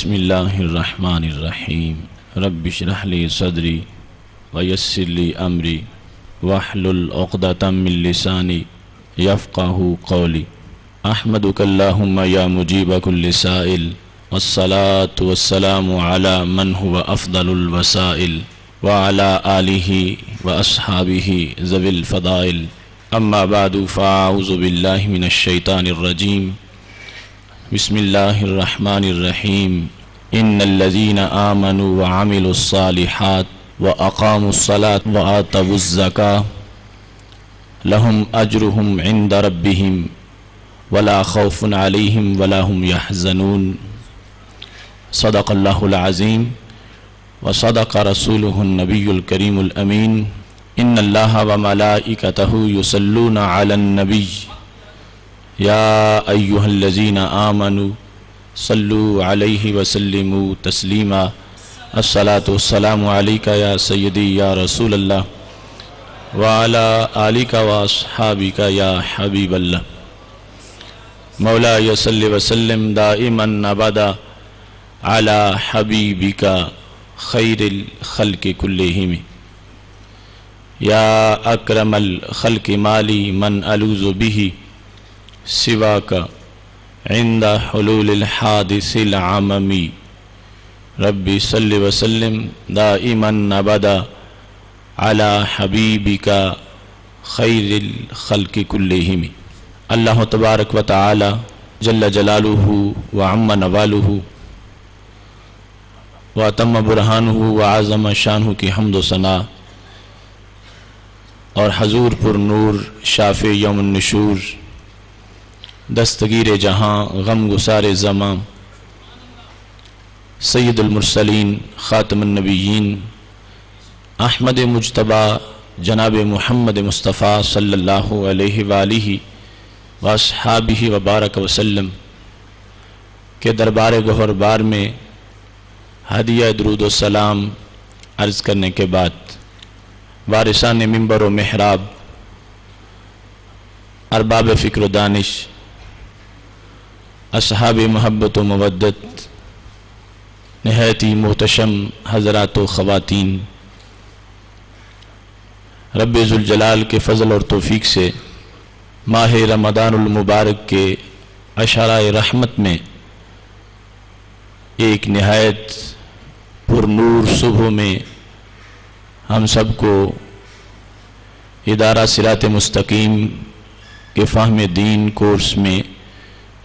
بسم اللہ الرحمن الرحیم رب اشرح لی صدری ویسر لی امری واحلل عقدۃ من لسانی یفقہوا قولی احمدک اللہم یا مجیب کل سائل والصلاة والسلام علی من هو افضل الوسائل وعلی آلہ واصحابہ ذوی الفضائل اما بعد فاعوذ باللہ من الشیطان الرجیم بسم اللہ الرحمن الرحیم ان الذین آمنوا وعملوا الصالحات واقاموا الصلاة وآتوا الزکاة لهم اجرهم عند ربهم ولا خوف علیہم ولا هم يحزنون صدق اللہ العظیم وصدق رسولہ النبی الکریم الامین ان اللہ وملائکتہ یصلون علی النبی یا ایہا الذین آمنوا صلوا علیہ وسلموا تسلیما الصلاة والسلام علیک یا سیدی یا رسول اللہ وعلی آلک واصحابک یا حبیب اللہ مولاي صل وسلم دائما ابدا علی حبیبک خیر الخلق کلہم یا اکرم الخلق مالی من الوذ به سواک عند حلول الحادث العممی ربی صلی وسلم دائما ابدا علی حبیبک خیر الخلق کلہم اللہ تبارک و تعالی جل جلالہ وعم نوالہ واتم برہانہ وعظم شانہ کی حمد و ثنا اور حضور پر نور شافع یوم النشور دستگیر جہاں غم گسار زمان سید المرسلین خاتم النبیین احمد مجتبی جناب محمد مصطفیٰ صلی اللہ علیہ وآلہ واصحابہ وبارک وسلم کے دربار گہر بار میں ہدیہ درود و سلام عرض کرنے کے بعد وارثان منبر و محراب ارباب فکر و دانش اصحاب محبت و مودت نہایت محتشم حضرات و خواتین رب ذوالجلال کے فضل اور توفیق سے ماہ رمضان المبارک کے عشرہ رحمت میں ایک نہایت پر نور صبح میں ہم سب کو ادارہ صراط مستقیم کے فہم دین کورس میں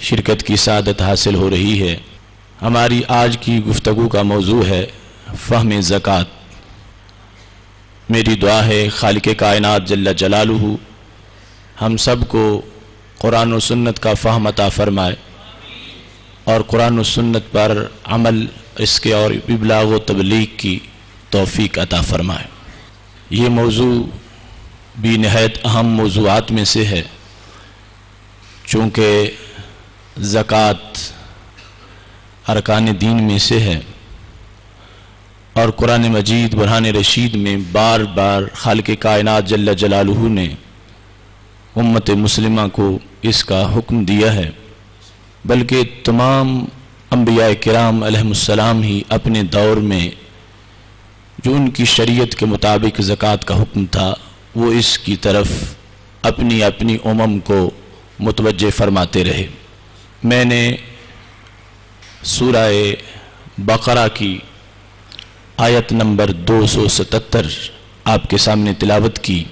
شرکت کی سعادت حاصل ہو رہی ہے۔ ہماری آج کی گفتگو کا موضوع ہے فہم زکوٰۃ۔ میری دعا ہے خالق کائنات جل جلالہ ہم سب کو قرآن و سنت کا فہم عطا فرمائے اور قرآن و سنت پر عمل اس کے اور ابلاغ و تبلیغ کی توفیق عطا فرمائے۔ یہ موضوع بھی نہایت اہم موضوعات میں سے ہے، چونکہ زکوٰۃ ارکان دین میں سے ہے اور قرآن مجید برہان رشید میں بار بار خالق کائنات جل جلالہ نے امت مسلمہ کو اس کا حکم دیا ہے، بلکہ تمام انبیاء کرام علیہم السلام ہی اپنے دور میں جو ان کی شریعت کے مطابق زکوٰۃ کا حکم تھا وہ اس کی طرف اپنی اپنی امم کو متوجہ فرماتے رہے۔ میں نے سورہ بقرہ کی آیت نمبر 277 آپ کے سامنے تلاوت کی۔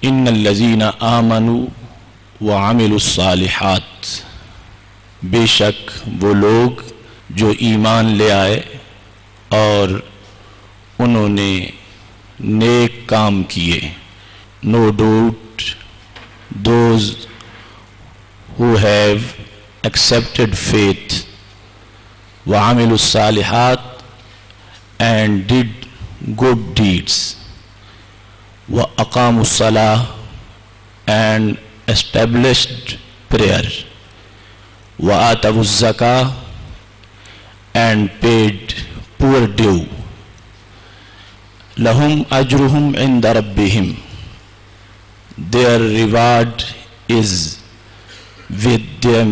ان الذین آمنوا وعملوا الصالحات، بے شک وہ لوگ جو ایمان لے آئے اور انہوں نے نیک کام کیے۔ No doubt those who have accepted faith وعملوا الصالحات and did good deeds وأقاموا الصلاة and established prayer وآتوا الزکاة and paid poor due لهم أجرهم عند ربهم، their reward is with them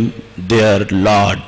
their Lord۔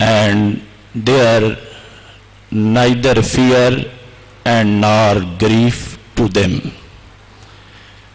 and there neither fear and nor grief to them.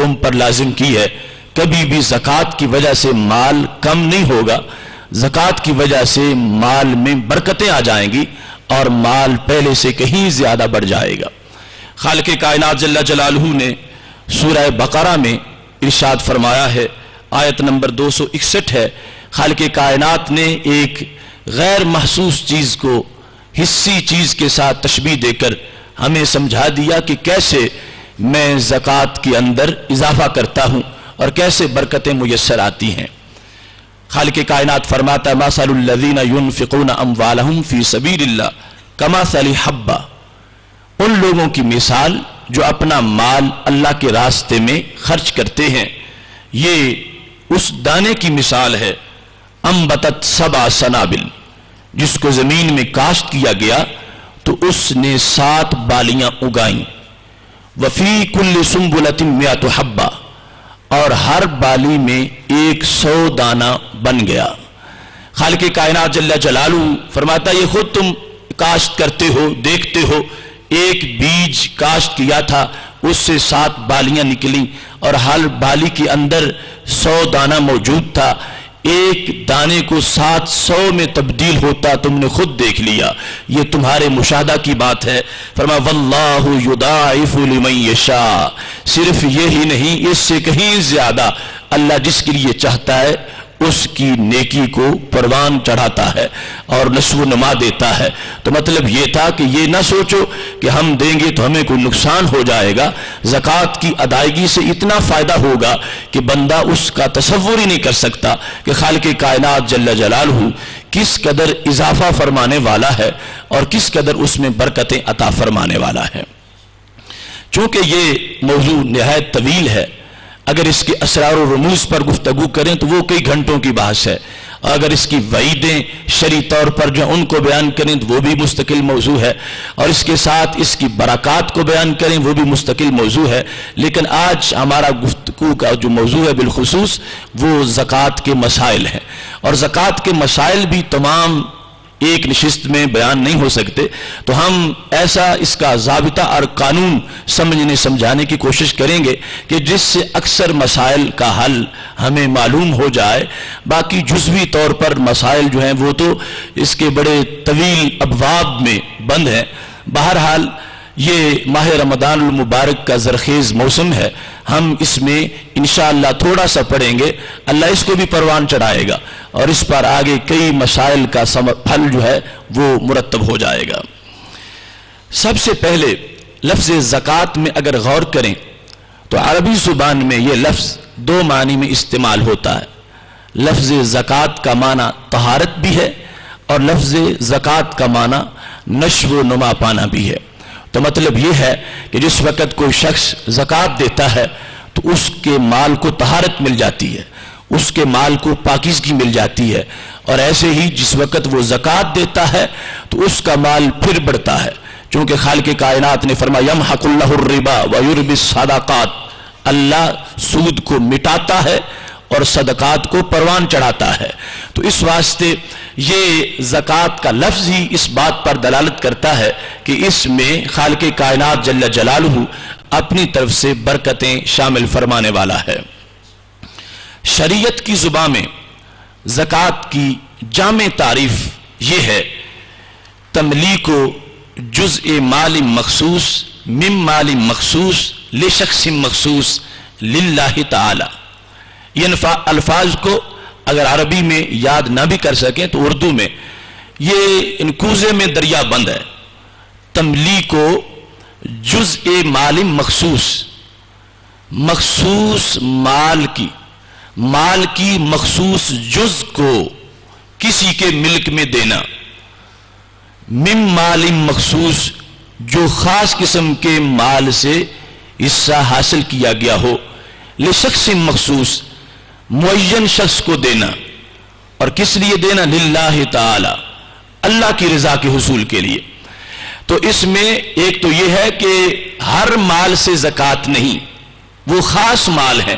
تم پر لازم کی ہے، کبھی بھی زکوٰۃ کی وجہ سے مال کم نہیں ہوگا، زکوٰۃ کی وجہ سے مال میں برکتیں آ جائیں گی اور مال پہلے سے کہیں زیادہ بڑھ جائے گا۔ خالق کائنات جل جلالہ نے سورہ بقرہ میں ارشاد فرمایا ہے، آیت نمبر 261 ہے، خالق کائنات نے ایک غیر محسوس چیز کو حسی چیز کے ساتھ تشبیہ دے کر ہمیں سمجھا دیا کہ کیسے میں زکوٰۃ کے اندر اضافہ کرتا ہوں اور کیسے برکتیں میسر آتی ہیں۔ خالق کائنات فرماتا ہے مثل الذین ينفقون اموالهم فی سبیل اللہ کمثل حبہ، ان لوگوں کی مثال جو اپنا مال اللہ کے راستے میں خرچ کرتے ہیں، یہ اس دانے کی مثال ہے انبتت 7 سنابل، جس کو زمین میں کاشت کیا گیا تو اس نے 7 بالیاں اگائیں، وفی کل سنبلۃ 100 حبہ، اور ہر بالی میں 100 دانہ بن گیا۔ خالق کائنات جل جلالہ فرماتا یہ خود تم کاشت کرتے ہو، دیکھتے ہو، ایک بیج کاشت کیا تھا، اس سے 7 بالیاں نکلیں اور ہر بالی کے اندر 100 دانہ موجود تھا، ایک دانے کو 700 میں تبدیل ہوتا تم نے خود دیکھ لیا، یہ تمہارے مشاہدہ کی بات ہے۔ فرمایا واللہ یضاعف لمن یشاء، صرف یہی نہیں اس سے کہیں زیادہ اللہ جس کے لیے چاہتا ہے اس کی نیکی کو پروان چڑھاتا ہے اور نشو و نما دیتا ہے۔ تو مطلب یہ تھا کہ یہ نہ سوچو کہ ہم دیں گے تو ہمیں کوئی نقصان ہو جائے گا، زکوٰۃ کی ادائیگی سے اتنا فائدہ ہوگا کہ بندہ اس کا تصور ہی نہیں کر سکتا کہ خالق کائنات جل جلالہ کس قدر اضافہ فرمانے والا ہے اور کس قدر اس میں برکتیں عطا فرمانے والا ہے۔ چونکہ یہ موضوع نہایت طویل ہے، اگر اس کے اسرار و رموز پر گفتگو کریں تو وہ کئی گھنٹوں کی بحث ہے، اگر اس کی وعیدیں شرعی طور پر جو ان کو بیان کریں تو وہ بھی مستقل موضوع ہے، اور اس کے ساتھ اس کی برکات کو بیان کریں وہ بھی مستقل موضوع ہے۔ لیکن آج ہمارا گفتگو کا جو موضوع ہے بالخصوص وہ زکوٰۃ کے مسائل ہیں، اور زکوٰۃ کے مسائل بھی تمام ایک نشست میں بیان نہیں ہو سکتے، تو ہم ایسا اس کا ضابطہ اور قانون سمجھنے سمجھانے کی کوشش کریں گے کہ جس سے اکثر مسائل کا حل ہمیں معلوم ہو جائے، باقی جزوی طور پر مسائل جو ہیں وہ تو اس کے بڑے طویل ابواب میں بند ہیں۔ بہرحال یہ ماہ رمضان المبارک کا زرخیز موسم ہے، ہم اس میں انشاءاللہ تھوڑا سا پڑھیں گے، اللہ اس کو بھی پروان چڑھائے گا اور اس پر آگے کئی مسائل کا حل جو ہے وہ مرتب ہو جائے گا۔ سب سے پہلے لفظ زکوٰۃ میں اگر غور کریں تو عربی زبان میں یہ لفظ 2 معنی میں استعمال ہوتا ہے۔ لفظ زکوٰۃ کا معنی طہارت بھی ہے اور لفظ زکوٰۃ کا معنی نشو و نما پانا بھی ہے۔ تو مطلب یہ ہے کہ جس وقت کوئی شخص زکوٰۃ دیتا ہے تو اس کے مال کو طہارت مل جاتی ہے، اس کے مال کو پاکیزگی مل جاتی ہے، اور ایسے ہی جس وقت وہ زکوٰۃ دیتا ہے تو اس کا مال پھر بڑھتا ہے، چونکہ خالق کائنات نے فرمایا یمحق اللہ الربا ویربی الصدقات، اللہ سود کو مٹاتا ہے اور صدقات کو پروان چڑھاتا ہے۔ تو اس واسطے یہ زکوٰۃ کا لفظ ہی اس بات پر دلالت کرتا ہے کہ اس میں خالق کائنات جل جلالہ اپنی طرف سے برکتیں شامل فرمانے والا ہے۔ شریعت کی زبان میں زکوٰۃ کی جامع تعریف یہ ہے تملیک جزء مال مخصوص من مال مخصوص لشخص مخصوص للہ تعالی۔ یہ الفاظ کو اگر عربی میں یاد نہ بھی کر سکیں تو اردو میں یہ ان کوزے میں دریا بند ہے۔ تملیک جزء مال مخصوص، مخصوص مال کی مخصوص جز کو کسی کے ملک میں دینا، من مال مخصوص جو خاص قسم کے مال سے حصہ حاصل کیا گیا ہو، لشخص مخصوص معین شخص کو دینا، اور کس لیے دینا؟ للہ تعالی، اللہ کی رضا کے حصول کے لیے۔ تو اس میں ایک تو یہ ہے کہ ہر مال سے زکوٰۃ نہیں، وہ خاص مال ہیں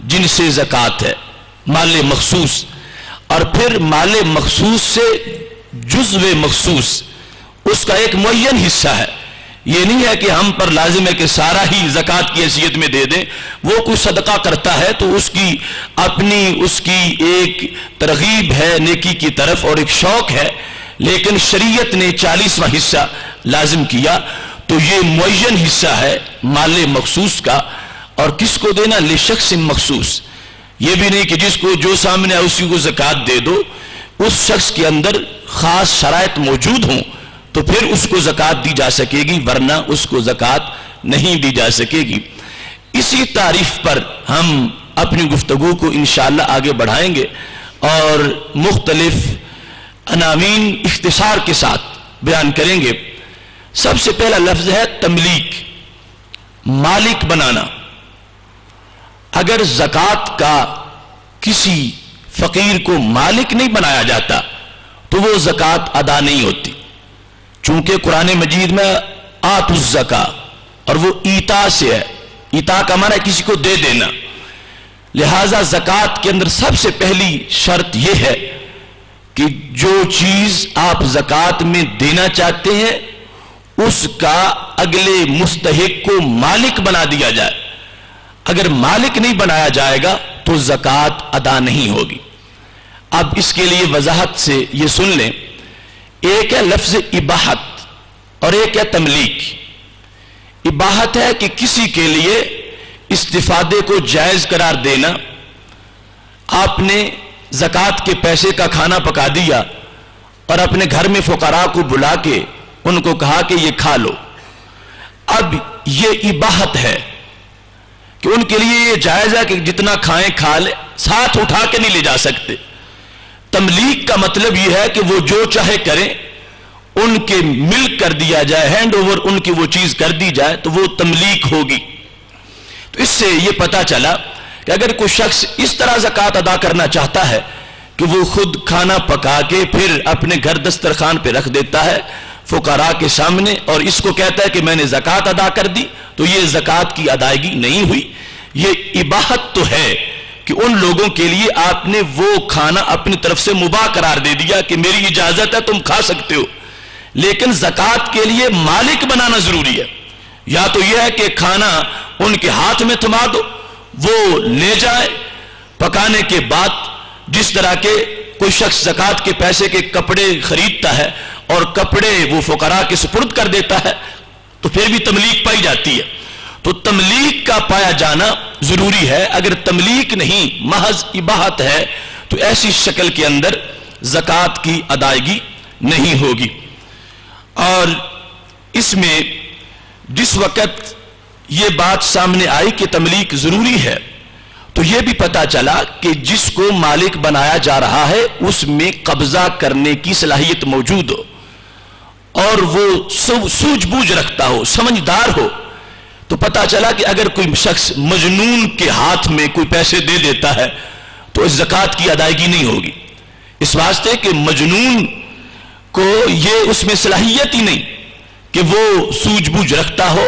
جن سے زکوٰۃ ہے، مال مخصوص، اور پھر مال مخصوص سے جزو مخصوص، اس کا ایک معین حصہ ہے یہ نہیں ہے کہ ہم پر لازم ہے کہ سارا ہی زکوٰۃ کی حیثیت میں دے دیں. وہ کوئی صدقہ کرتا ہے تو اس کی اپنی ایک ترغیب ہے نیکی کی طرف اور ایک شوق ہے، لیکن شریعت نے 40واں حصہ لازم کیا تو یہ معین حصہ ہے مال مخصوص کا. اور کس کو دینا؟ لشخص مخصوص. یہ بھی نہیں کہ جس کو جو سامنے ہے اسی کو زکوٰۃ دے دو. اس شخص کے اندر خاص شرائط موجود ہوں تو پھر اس کو زکوٰۃ دی جا سکے گی، ورنہ اس کو زکوٰۃ نہیں دی جا سکے گی. اسی تعریف پر ہم اپنی گفتگو کو انشاءاللہ آگے بڑھائیں گے اور مختلف عناوین اختصار کے ساتھ بیان کریں گے. سب سے پہلا لفظ ہے تملیک، مالک بنانا. اگر زکوٰۃ کا کسی فقیر کو مالک نہیں بنایا جاتا تو وہ زکوٰۃ ادا نہیں ہوتی. چونکہ قرآن مجید میں آتوا الزکاۃ اور وہ ایتا سے ہے. ایتا کا معنی ہے کسی کو دے دینا. لہذا زکوٰۃ کے اندر سب سے پہلی شرط یہ ہے کہ جو چیز آپ زکوٰۃ میں دینا چاہتے ہیں اس کا اگلے مستحق کو مالک بنا دیا جائے. اگر مالک نہیں بنایا جائے گا تو زکوٰۃ ادا نہیں ہوگی. اب اس کے لیے وضاحت سے یہ سن لیں. ایک ہے لفظ اباحت اور ایک ہے تملیک. اباحت ہے کہ کسی کے لیے استفادے کو جائز قرار دینا. آپ نے زکوٰۃ کے پیسے کا کھانا پکا دیا اور اپنے گھر میں فقراء کو بلا کے ان کو کہا کہ یہ کھا لو. اب یہ اباحت ہے کہ ان کے لیے یہ جائز ہے کہ جتنا کھائیں کھا لیں، ساتھ اٹھا کے نہیں لے جا سکتے. تملیک کا مطلب یہ ہے کہ وہ جو چاہے کریں، ان کے ملک کر دیا جائے، ہینڈ اوور ان کی وہ چیز کر دی جائے تو وہ تملیک ہوگی. تو اس سے یہ پتا چلا کہ اگر کوئی شخص اس طرح زکوٰۃ ادا کرنا چاہتا ہے کہ وہ خود کھانا پکا کے پھر اپنے گھر دسترخوان پہ رکھ دیتا ہے فقراء کے سامنے اور اس کو کہتا ہے کہ میں نے زکوٰۃ ادا کر دی، تو یہ زکوٰۃ کی ادائیگی نہیں ہوئی. یہ اباحت تو ہے کہ ان لوگوں کے لیے آپ نے وہ کھانا اپنی طرف سے مباح قرار دے دیا کہ میری اجازت ہے تم کھا سکتے ہو، لیکن زکوٰۃ کے لیے مالک بنانا ضروری ہے. یا تو یہ ہے کہ کھانا ان کے ہاتھ میں تھما دو، وہ لے جائے. پکانے کے بعد جس طرح کے کوئی شخص زکوٰۃ کے پیسے کے کپڑے خریدتا ہے اور کپڑے وہ فقراء کے سپرد کر دیتا ہے تو پھر بھی تملیک پائی جاتی ہے. تو تملیک کا پایا جانا ضروری ہے. اگر تملیک نہیں محض اباحت ہے تو ایسی شکل کے اندر زکوٰۃ کی ادائیگی نہیں ہوگی. اور اس میں جس وقت یہ بات سامنے آئی کہ تملیک ضروری ہے تو یہ بھی پتا چلا کہ جس کو مالک بنایا جا رہا ہے اس میں قبضہ کرنے کی صلاحیت موجود ہو اور وہ سوجھ بوجھ رکھتا ہو، سمجھدار ہو. تو پتا چلا کہ اگر کوئی شخص مجنون کے ہاتھ میں کوئی پیسے دے دیتا ہے تو اس زکوٰۃ کی ادائیگی نہیں ہوگی. اس واسطے کہ مجنون کو یہ اس میں صلاحیت ہی نہیں کہ وہ سوجھ بوجھ رکھتا ہو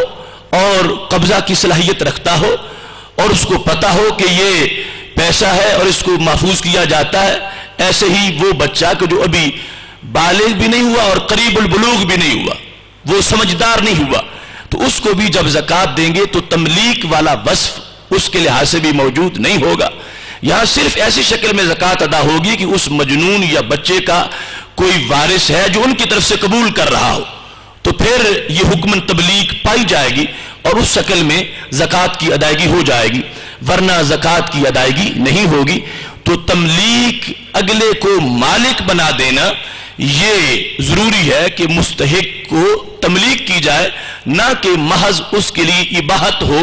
اور قبضہ کی صلاحیت رکھتا ہو اور اس کو پتا ہو کہ یہ پیسہ ہے اور اس کو محفوظ کیا جاتا ہے. ایسے ہی وہ بچہ کہ جو ابھی بالغ بھی نہیں ہوا اور قریب البلوغ بھی نہیں ہوا، وہ سمجھدار نہیں ہوا، تو اس کو بھی جب زکوٰۃ دیں گے تو تملیک والا وصف اس کے لحاظ سے بھی موجود نہیں ہوگا. یہاں صرف ایسی شکل میں زکوٰۃ ادا ہوگی کہ اس مجنون یا بچے کا کوئی وارث ہے جو ان کی طرف سے قبول کر رہا ہو، تو پھر یہ حکم تملیک پائی جائے گی اور اس شکل میں زکوٰۃ کی ادائیگی ہو جائے گی، ورنہ زکوٰۃ کی ادائیگی نہیں ہوگی. تو تملیک اگلے کو مالک بنا دینا یہ ضروری ہے کہ مستحق کو تملیک کی جائے، نہ کہ محض اس کے لیے اباحت ہو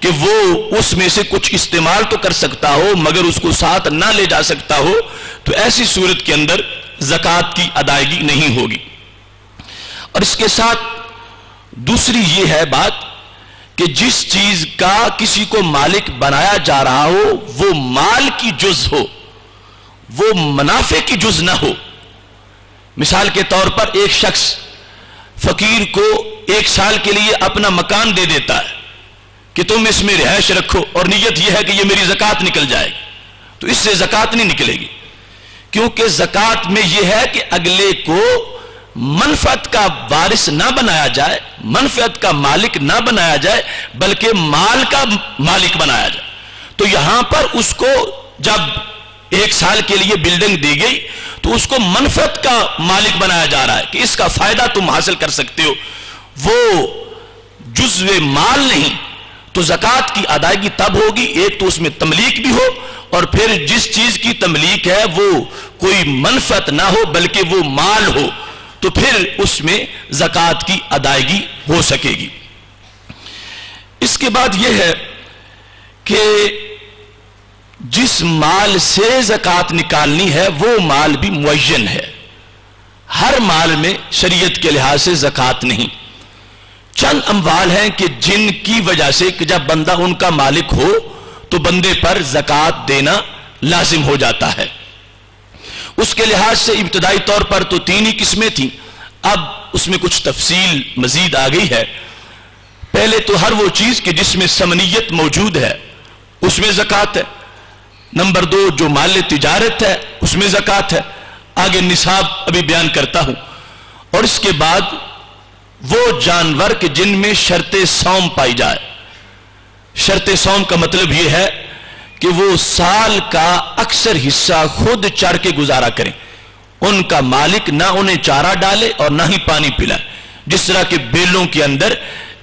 کہ وہ اس میں سے کچھ استعمال تو کر سکتا ہو مگر اس کو ساتھ نہ لے جا سکتا ہو. تو ایسی صورت کے اندر زکوٰۃ کی ادائیگی نہیں ہوگی. اور اس کے ساتھ دوسری یہ ہے بات کہ جس چیز کا کسی کو مالک بنایا جا رہا ہو وہ مال کی جز ہو، وہ منافع کی جز نہ ہو. مثال کے طور پر ایک شخص فقیر کو 1 سال کے لیے اپنا مکان دے دیتا ہے کہ تم اس میں رہائش رکھو اور نیت یہ ہے کہ یہ میری زکوٰۃ نکل جائے گی، تو اس سے زکوٰۃ نہیں نکلے گی. کیونکہ زکوٰۃ میں یہ ہے کہ اگلے کو منفعت کا وارث نہ بنایا جائے، منفعت کا مالک نہ بنایا جائے، بلکہ مال کا مالک بنایا جائے۔ تو یہاں پر اس کو جب 1 سال کے لیے بلڈنگ دی گئی تو اس کو منفعت کا مالک بنایا جا رہا ہے کہ اس کا فائدہ تم حاصل کر سکتے ہو، وہ جزو مال نہیں۔ تو زکوٰۃ کی ادائیگی تب ہوگی ایک تو اس میں تملیک بھی ہو، اور پھر جس چیز کی تملیک ہے وہ کوئی منفعت نہ ہو بلکہ وہ مال ہو، تو پھر اس میں زکوٰۃ کی ادائیگی ہو سکے گی۔ اس کے بعد یہ ہے کہ جس مال سے زکوٰۃ نکالنی ہے وہ مال بھی معین ہے، ہر مال میں شریعت کے لحاظ سے زکوٰۃ نہیں۔ چند اموال ہیں کہ جن کی وجہ سے کہ جب بندہ ان کا مالک ہو تو بندے پر زکوٰۃ دینا لازم ہو جاتا ہے۔ اس کے لحاظ سے ابتدائی طور پر تو 3 ہی قسمیں تھیں، اب اس میں کچھ تفصیل مزید آ گئی ہے۔ پہلے تو ہر وہ چیز کہ جس میں ثمنیت موجود ہے اس میں زکوٰۃ ہے۔ نمبر 2 جو مال تجارت ہے اس میں زکوٰۃ ہے، آگے نصاب ابھی بیان کرتا ہوں۔ اور اس کے بعد وہ جانور کہ جن میں شرط صوم پائی جائے۔ شرط صوم کا مطلب یہ ہے کہ وہ سال کا اکثر حصہ خود چر کے گزارا کریں، ان کا مالک نہ انہیں چارہ ڈالے اور نہ ہی پانی پلائے۔ جس طرح کے بیلوں کے اندر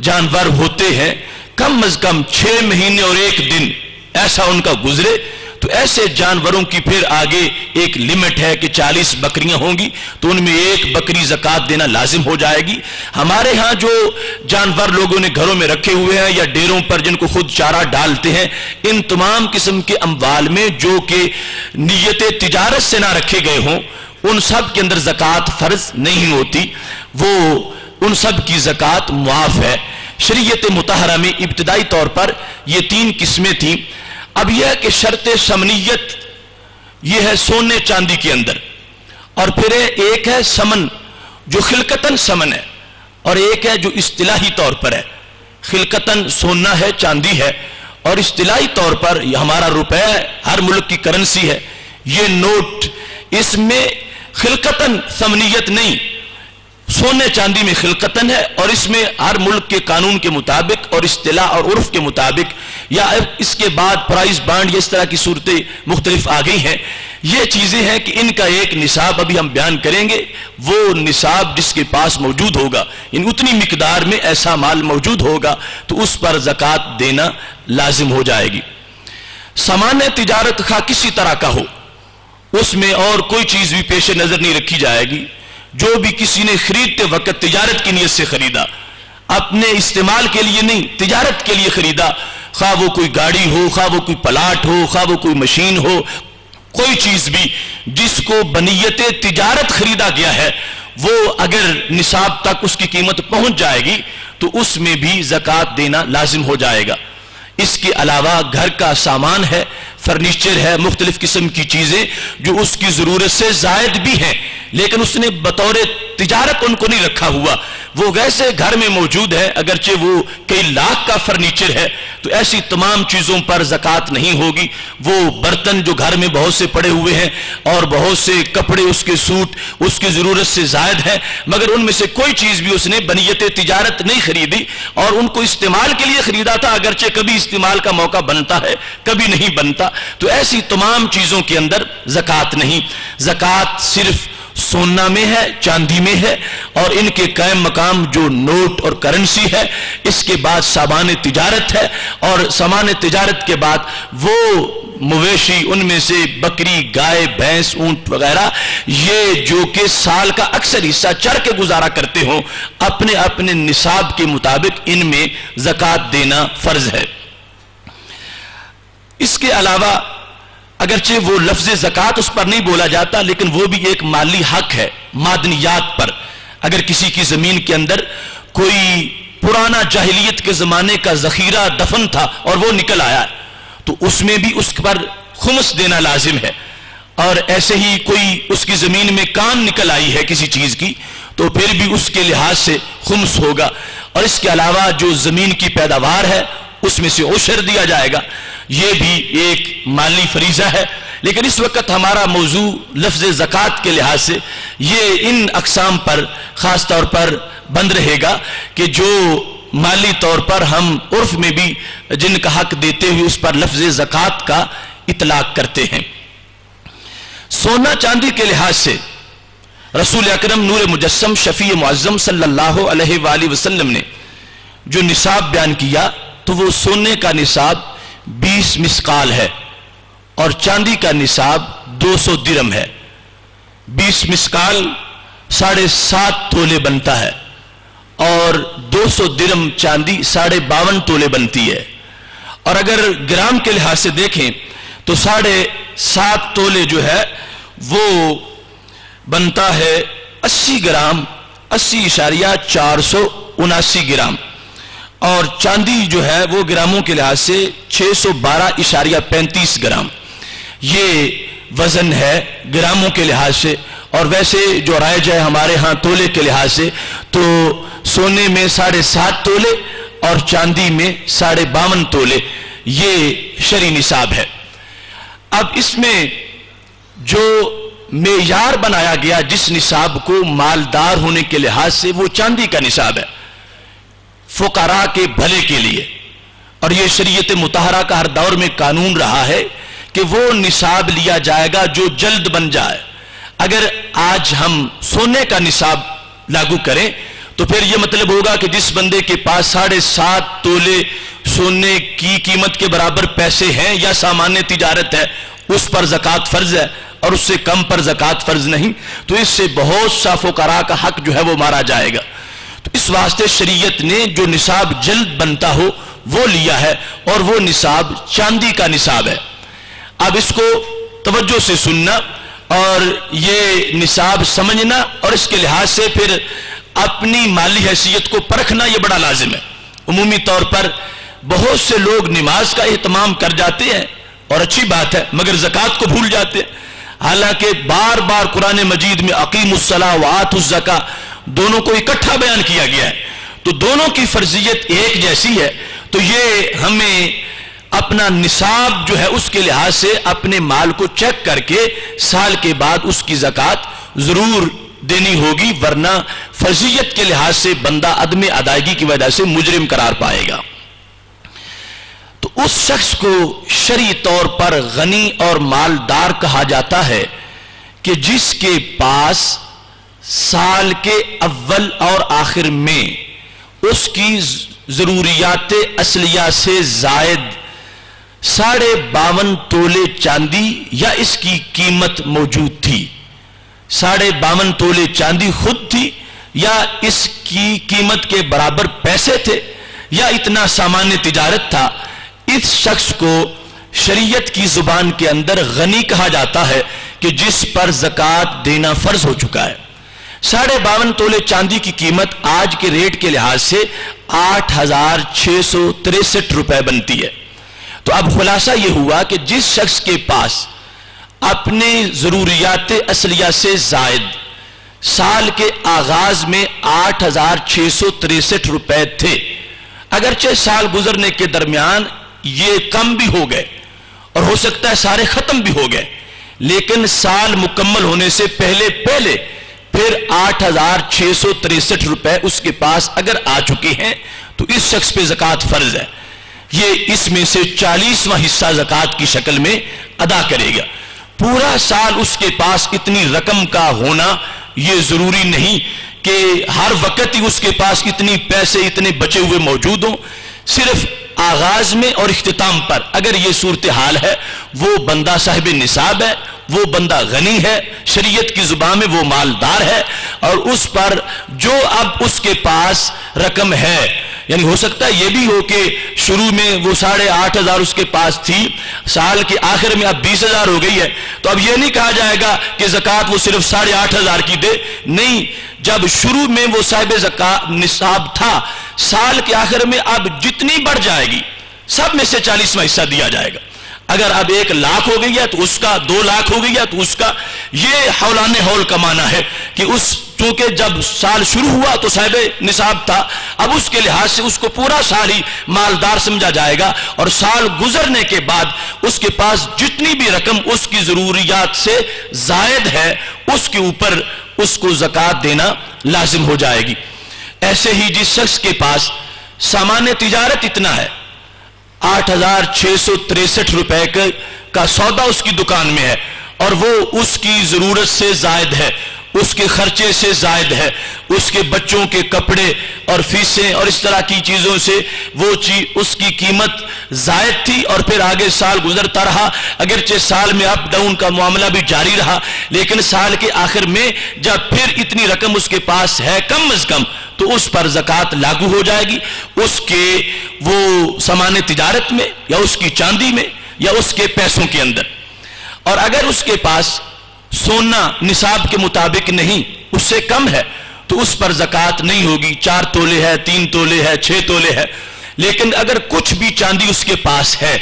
جانور ہوتے ہیں کم از کم 6 مہینے اور 1 دن ایسا ان کا گزرے، تو ایسے جانوروں کی پھر آگے ایک لمٹ ہے کہ 40 بکریاں ہوں گی تو ان میں 1 بکری زکوٰۃ دینا لازم ہو جائے گی۔ ہمارے ہاں جو جانور لوگوں نے گھروں میں رکھے ہوئے ہیں یا ڈیروں پر جن کو خود چارہ ڈالتے ہیں، ان تمام قسم کے اموال میں جو کہ نیت تجارت سے نہ رکھے گئے ہوں ان سب کے اندر زکوٰۃ فرض نہیں ہوتی، وہ ان سب کی زکوٰۃ معاف ہے۔ شریعت مطہرہ میں ابتدائی طور پر یہ 3 قسمیں تھیں۔ اب یہ ہے کہ شرط ثمنیت یہ ہے سونے چاندی کے اندر، اور پھر ایک ہے سمن جو خلقتاً سمن ہے، اور ایک ہے جو اصطلاحی طور پر ہے۔ خلقتاً سونا ہے، چاندی ہے، اور اصطلاحی طور پر یہ ہمارا روپے ہے، ہر ملک کی کرنسی ہے، یہ نوٹ، اس میں خلقتاً ثمنیت نہیں، سونے چاندی میں خلقتاً ہے، اور اس میں ہر ملک کے قانون کے مطابق اور اصطلاح اور عرف کے مطابق، یا اس کے بعد پرائز بانڈ اس طرح کی صورتیں مختلف آ گئی ہیں۔ یہ چیزیں ہیں کہ ان کا ایک نصاب ابھی ہم بیان کریں گے، وہ نصاب جس کے پاس موجود ہوگا، یعنی اتنی مقدار میں ایسا مال موجود ہوگا تو اس پر زکوٰۃ دینا لازم ہو جائے گی۔ سامان تجارت خواہ کسی طرح کا ہو، اس میں اور کوئی چیز بھی پیش نظر نہیں رکھی جائے گی۔ جو بھی کسی نے خریدتے وقت تجارت کی نیت سے خریدا، اپنے استعمال کے لیے نہیں، تجارت کے لیے خریدا، خواہ وہ کوئی گاڑی ہو، خواہ وہ کوئی پلاٹ ہو، خواہ وہ کوئی مشین ہو، کوئی چیز بھی جس کو بنیت تجارت خریدا گیا ہے، وہ اگر نصاب تک اس کی قیمت پہنچ جائے گی تو اس میں بھی زکوٰۃ دینا لازم ہو جائے گا۔ اس کے علاوہ گھر کا سامان ہے، فرنیچر ہے، مختلف قسم کی چیزیں جو اس کی ضرورت سے زائد بھی ہیں لیکن اس نے بطور تجارت ان کو نہیں رکھا ہوا، وہ ویسے گھر میں موجود ہے، اگرچہ وہ کئی لاکھ کا فرنیچر ہے، تو ایسی تمام چیزوں پر زکوٰۃ نہیں ہوگی۔ وہ برتن جو گھر میں بہت سے پڑے ہوئے ہیں اور بہت سے کپڑے اس کے سوٹ اس کی ضرورت سے زائد ہیں، مگر ان میں سے کوئی چیز بھی اس نے بنیت تجارت نہیں خریدی اور ان کو استعمال کے لیے خریدا تھا، اگرچہ کبھی استعمال کا موقع بنتا ہے کبھی نہیں بنتا، تو ایسی تمام چیزوں کے اندر زکوٰۃ نہیں۔ زکوٰۃ صرف سونا میں ہے، چاندی میں ہے، اور ان کے قائم مقام جو نوٹ اور کرنسی ہے، اس کے بعد سامان تجارت ہے، اور سامان تجارت کے بعد وہ مویشی، ان میں سے بکری، گائے، بھینس، اونٹ وغیرہ، یہ جو کہ سال کا اکثر حصہ چر کے گزارا کرتے ہوں، اپنے اپنے نصاب کے مطابق ان میں زکوٰۃ دینا فرض ہے۔ اس کے علاوہ اگرچہ وہ لفظ زکوٰۃ اس پر نہیں بولا جاتا لیکن وہ بھی ایک مالی حق ہے معدنیات پر۔ اگر کسی کی زمین کے اندر کوئی پرانا جاہلیت کے زمانے کا ذخیرہ دفن تھا اور وہ نکل آیا تو اس میں بھی اس پر خمس دینا لازم ہے، اور ایسے ہی کوئی اس کی زمین میں کان نکل آئی ہے کسی چیز کی تو پھر بھی اس کے لحاظ سے خمس ہوگا۔ اور اس کے علاوہ جو زمین کی پیداوار ہے اس میں سے عشر دیا جائے گا، یہ بھی ایک مالی فریضہ ہے۔ لیکن اس وقت ہمارا موضوع لفظ زکوٰۃ کے لحاظ سے یہ ان اقسام پر خاص طور پر بند رہے گا کہ جو مالی طور پر ہم عرف میں بھی جن کا حق دیتے ہوئے اس پر لفظ زکوٰۃ کا اطلاق کرتے ہیں۔ سونا چاندی کے لحاظ سے رسول اکرم نور مجسم شفیع معظم صلی اللہ علیہ وآلہ وسلم نے جو نصاب بیان کیا تو وہ سونے کا نصاب 20 مسقال ہے اور چاندی کا نصاب 200 درم ہے۔ 20 مسقال 7.5 تولے بنتا ہے اور 200 درم چاندی 52.5 تولے بنتی ہے، اور اگر گرام کے لحاظ سے دیکھیں تو 7.5 تولے جو ہے وہ بنتا ہے 80 گرام 80.479 گرام، اور چاندی جو ہے وہ گراموں کے لحاظ سے 612.35 گرام یہ وزن ہے گراموں کے لحاظ سے۔ اور ویسے جو رائج ہے ہمارے ہاں تولے کے لحاظ سے تو سونے میں 7.5 تولے اور چاندی میں 52.5 تولے یہ شرعی نصاب ہے۔ اب اس میں جو معیار بنایا گیا جس نصاب کو مالدار ہونے کے لحاظ سے وہ چاندی کا نصاب ہے فقراء کے بھلے کے لیے، اور یہ شریعت مطہرہ کا ہر دور میں قانون رہا ہے کہ وہ نصاب لیا جائے گا جو جلد بن جائے۔ اگر آج ہم سونے کا نصاب لاگو کریں تو پھر یہ مطلب ہوگا کہ جس بندے کے پاس 7.5 تولے سونے کی قیمت کے برابر پیسے ہیں یا سامانیہ تجارت ہے اس پر زکوٰۃ فرض ہے اور اس سے کم پر زکوٰۃ فرض نہیں، تو اس سے بہت سا فقراء کا حق جو ہے وہ مارا جائے گا۔ تو اس واسطے شریعت نے جو نصاب جلد بنتا ہو وہ لیا ہے، اور وہ نصاب چاندی کا نصاب ہے۔ اب اس کو توجہ سے سننا اور یہ نصاب سمجھنا اور اس کے لحاظ سے پھر اپنی مالی حیثیت کو پرکھنا یہ بڑا لازم ہے۔ عمومی طور پر بہت سے لوگ نماز کا اہتمام کر جاتے ہیں اور اچھی بات ہے، مگر زکوٰۃ کو بھول جاتے ہیں، حالانکہ بار بار قرآن مجید میں اقیموا الصلاۃ وآتوا الزکاۃ دونوں کو اکٹھا بیان کیا گیا ہے، تو دونوں کی فرضیت ایک جیسی ہے۔ تو یہ ہمیں اپنا نصاب جو ہے اس کے لحاظ سے اپنے مال کو چیک کر کے سال کے بعد اس کی زکوٰۃ ضرور دینی ہوگی، ورنہ فرضیت کے لحاظ سے بندہ عدم ادائیگی کی وجہ سے مجرم قرار پائے گا۔ تو اس شخص کو شرعی طور پر غنی اور مالدار کہا جاتا ہے کہ جس کے پاس سال کے اول اور آخر میں اس کی ضروریات اصلیہ سے زائد 52.5 تولے چاندی یا اس کی قیمت موجود تھی۔ 52.5 تولے چاندی خود تھی یا اس کی قیمت کے برابر پیسے تھے یا اتنا سامان تجارت تھا، اس شخص کو شریعت کی زبان کے اندر غنی کہا جاتا ہے کہ جس پر زکوٰۃ دینا فرض ہو چکا ہے۔ 52.5 تولے چاندی کی قیمت آج کے ریٹ کے لحاظ سے 8,663 روپے بنتی ہے۔ تو اب خلاصہ یہ ہوا کہ جس شخص کے پاس اپنے ضروریات اصلیہ سے زائد سال کے آغاز میں 8,663 روپے تھے، اگرچہ سال گزرنے کے درمیان یہ کم بھی ہو گئے اور ہو سکتا ہے سارے ختم بھی ہو گئے، لیکن سال مکمل ہونے سے پہلے پھر 8,663 روپے اس کے پاس اگر آ چکے ہیں تو اس شخص پہ زکوٰۃ فرض ہے۔ یہ اس میں سے 40واں حصہ زکوٰۃ کی شکل میں ادا کرے گا۔ پورا سال اس کے پاس اتنی رقم کا ہونا یہ ضروری نہیں کہ ہر وقت ہی اس کے پاس اتنی پیسے اتنے بچے ہوئے موجود ہوں، صرف آغاز میں اور اختتام پر اگر یہ صورتحال ہے وہ بندہ صاحب نصاب ہے، وہ بندہ غنی ہے، شریعت کی زبان میں وہ مالدار ہے، اور اس پر جو اب اس کے پاس رقم ہے، یعنی ہو سکتا ہے یہ بھی ہو کہ شروع میں وہ 8,500 اس کے پاس تھی، سال کے آخر میں اب 20,000 ہو گئی ہے، تو اب یہ نہیں کہا جائے گا کہ زکوٰۃ وہ صرف 8,500 کی دے، نہیں، جب شروع میں وہ صاحب زکوٰۃ نصاب تھا، سال کے آخر میں اب جتنی بڑھ جائے گی سب میں سے 40واں حصہ دیا جائے گا۔ اگر اب 1,00,000 ہو گئی ہے تو اس کا، 2,00,000 ہو گئی ہے تو اس کا، یہ حولان حول کا معنی ہے کہ اس چونکہ جب سال شروع ہوا تو صاحب نصاب تھا، اب اس کے لحاظ سے اس کو پورا سال ہی مالدار سمجھا جائے گا، اور سال گزرنے کے بعد اس کے پاس جتنی بھی رقم اس کی ضروریات سے زائد ہے اس کے اوپر اس کو زکوٰۃ دینا لازم ہو جائے گی۔ ایسے ہی جس شخص کے پاس سامان تجارت اتنا ہے، 8,663 روپے کا سودا اس کی دکان میں ہے، اور وہ اس کی ضرورت سے زائد ہے، اس کے خرچے سے زائد ہے، اس کے بچوں کے کپڑے اور فیسیں اور اس طرح کی چیزوں سے وہ چیز اس کی قیمت زائد تھی، اور پھر آگے سال گزرتا رہا، اگرچہ سال میں اپ ڈاؤن کا معاملہ بھی جاری رہا، لیکن سال کے آخر میں جب پھر اتنی رقم اس کے پاس ہے کم از کم تو اس پر زکوٰۃ لاگو ہو جائے گی، اس کے وہ سامان تجارت میں یا اس کی چاندی میں یا اس کے پیسوں کے اندر۔ اور اگر اس کے پاس سونا نصاب کے مطابق نہیں، اس سے کم ہے، تو اس پر زکوٰۃ نہیں ہوگی، 4 تولے ہے، 3 تولے ہے، 6 تولے ہے۔ لیکن اگر کچھ بھی چاندی اس کے پاس ہے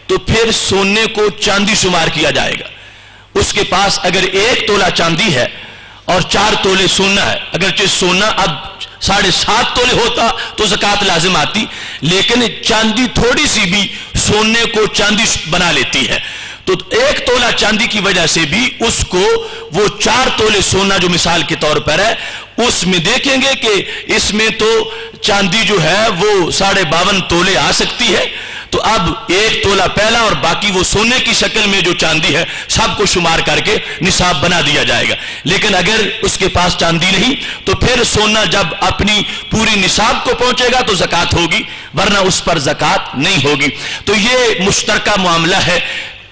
تو پھر سونے کو چاندی شمار کیا جائے گا۔ اس کے پاس اگر 1 تولہ چاندی ہے اور 4 تولے سونا ہے، اگرچہ سونا اب 7.5 تولے ہوتا تو زکوٰۃ لازم آتی، لیکن چاندی تھوڑی سی بھی سونے کو چاندی بنا لیتی ہے، تو 1 تولہ چاندی کی وجہ سے بھی اس کو وہ 4 تولے سونا جو مثال کے طور پر ہے اس میں دیکھیں گے کہ اس میں تو چاندی جو ہے وہ 52.5 تولے آ سکتی ہے، تو اب 1 تولہ پہلا اور باقی وہ سونے کی شکل میں جو چاندی ہے سب کو شمار کر کے نصاب بنا دیا جائے گا۔ لیکن اگر اس کے پاس چاندی نہیں تو پھر سونا جب اپنی پوری نصاب کو پہنچے گا تو زکوٰۃ ہوگی، ورنہ اس پر زکوٰۃ نہیں ہوگی۔ تو یہ مشترکہ معاملہ ہے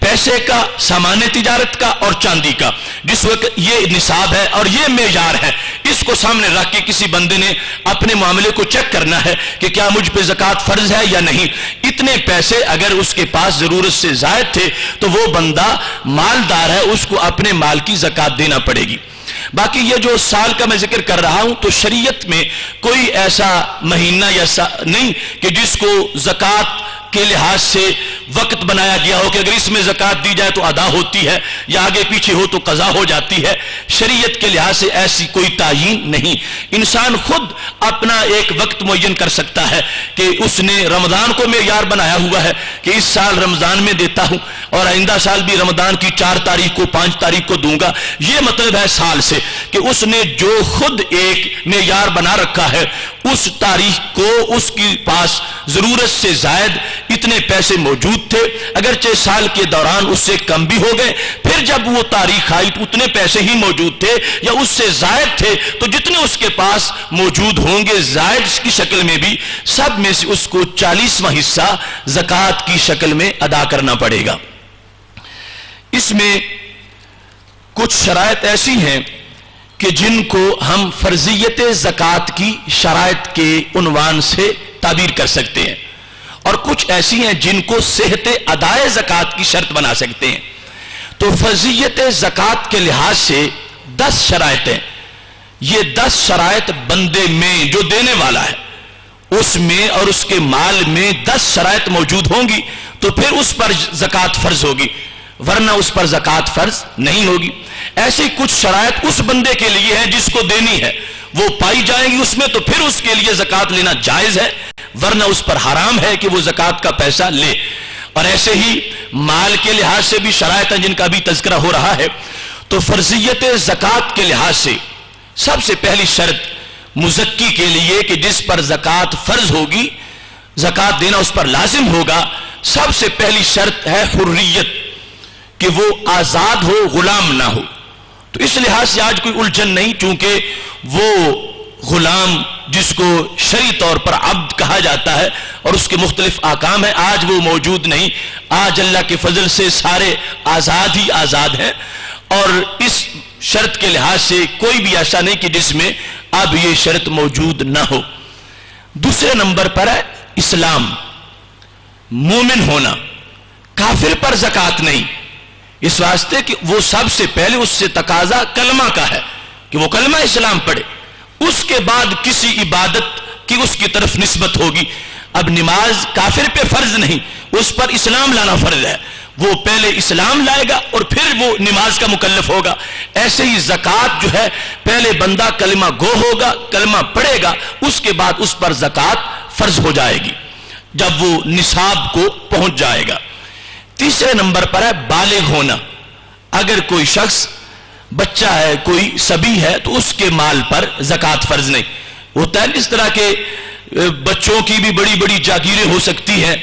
پیسے کا، سامان تجارت کا اور چاندی کا۔ جس وقت یہ نصاب ہے اور یہ معیار ہے، اس کو سامنے رکھ کے کسی بندے نے اپنے معاملے کو چیک کرنا ہے کہ کیا مجھ پہ زکوٰۃ فرض ہے یا نہیں۔ اتنے پیسے اگر اس کے پاس ضرورت سے زائد تھے تو وہ بندہ مالدار ہے، اس کو اپنے مال کی زکوٰۃ دینا پڑے گی۔ باقی یہ جو سال کا میں ذکر کر رہا ہوں تو شریعت میں کوئی ایسا مہینہ یا نہیں کہ جس کو زکوٰۃ کے لحاظ سے وقت بنایا گیا ہو کہ اگر اس میں زکوٰۃ دی جائے تو ادا ہوتی ہے یا آگے پیچھے ہو تو قضا ہو جاتی ہے۔ شریعت کے لحاظ سے ایسی کوئی تعین نہیں، انسان خود اپنا ایک وقت معین کر سکتا ہے کہ اس نے رمضان کو معیار بنایا ہوا ہے کہ اس سال رمضان میں دیتا ہوں اور آئندہ سال بھی رمضان کی 4 تاریخ کو 5 تاریخ کو دوں گا۔ یہ مطلب ہے سال سے کہ اس نے جو خود ایک معیار بنا رکھا ہے اس تاریخ کو اس کی پاس ضرورت سے زائد اتنے پیسے موجود تھے، اگرچہ سال کے دوران اس سے کم بھی ہو گئے، پھر جب وہ تاریخ آئی تو اتنے پیسے ہی موجود تھے یا اس سے زائد تھے، تو جتنے اس کے پاس موجود ہوں گے زائد کی شکل میں بھی سب میں سے اس کو 40واں حصہ زکوٰۃ کی شکل میں ادا کرنا پڑے گا۔ اس میں کچھ شرائط ایسی ہیں کہ جن کو ہم فرضیت زکوٰۃ کی شرائط کے عنوان سے تعبیر کر سکتے ہیں، اور کچھ ایسی ہیں جن کو صحت ادائے زکوٰۃ کی شرط بنا سکتے ہیں۔ تو فرضیت زکوٰۃ کے لحاظ سے 10 شرائط ہیں۔ یہ 10 شرائط بندے میں جو دینے والا ہے اس میں اور اس کے مال میں 10 شرائط موجود ہوں گی تو پھر اس پر زکوٰۃ فرض ہوگی، ورنہ اس پر زکوٰۃ فرض نہیں ہوگی۔ ایسی کچھ شرائط اس بندے کے لیے ہیں جس کو دینی ہے، وہ پائی جائیں گی اس میں تو پھر اس کے لیے زکوٰۃ لینا جائز ہے، ورنہ اس پر حرام ہے کہ وہ زکوٰۃ کا پیسہ لے۔ اور ایسے ہی مال کے لحاظ سے بھی شرائط ہیں جن کا بھی تذکرہ ہو رہا ہے۔ تو فرضیت زکوٰۃ کے لحاظ سے سب سے پہلی شرط مزکی کے لیے کہ جس پر زکوٰۃ فرض ہوگی، زکوٰۃ دینا اس پر لازم ہوگا، سب سے پہلی شرط ہے حریت، کہ وہ آزاد ہو، غلام نہ ہو۔ تو اس لحاظ سے آج کوئی الجھن نہیں، چونکہ وہ غلام جس کو شرعی طور پر عبد کہا جاتا ہے اور اس کے مختلف احکام ہیں، آج وہ موجود نہیں۔ آج اللہ کے فضل سے سارے آزاد ہی آزاد ہیں، اور اس شرط کے لحاظ سے کوئی بھی ایسا نہیں کہ جس میں اب یہ شرط موجود نہ ہو۔ دوسرے نمبر پر ہے اسلام، مومن ہونا، کافر پر زکوٰۃ نہیں، اس واسطے کہ وہ سب سے پہلے اس سے تقاضا کلمہ کا ہے کہ وہ کلمہ اسلام پڑھے، اس کے بعد کسی عبادت کی اس کی طرف نسبت ہوگی۔ اب نماز کافر پہ فرض نہیں، اس پر اسلام لانا فرض ہے، وہ پہلے اسلام لائے گا اور پھر وہ نماز کا مکلف ہوگا. ایسے ہی زکوٰۃ جو ہے پہلے بندہ کلمہ گو ہوگا, کلمہ پڑھے گا, اس کے بعد اس پر زکوٰۃ فرض ہو جائے گی جب وہ نصاب کو پہنچ جائے گا. تیسرے نمبر پر ہے بالغ ہونا. اگر کوئی شخص بچہ ہے, کوئی صبی ہے, تو اس کے مال پر زکوٰۃ فرض نہیں. ہوتا ہے اس طرح کے بچوں کی بھی بڑی بڑی جاگیریں ہو سکتی ہیں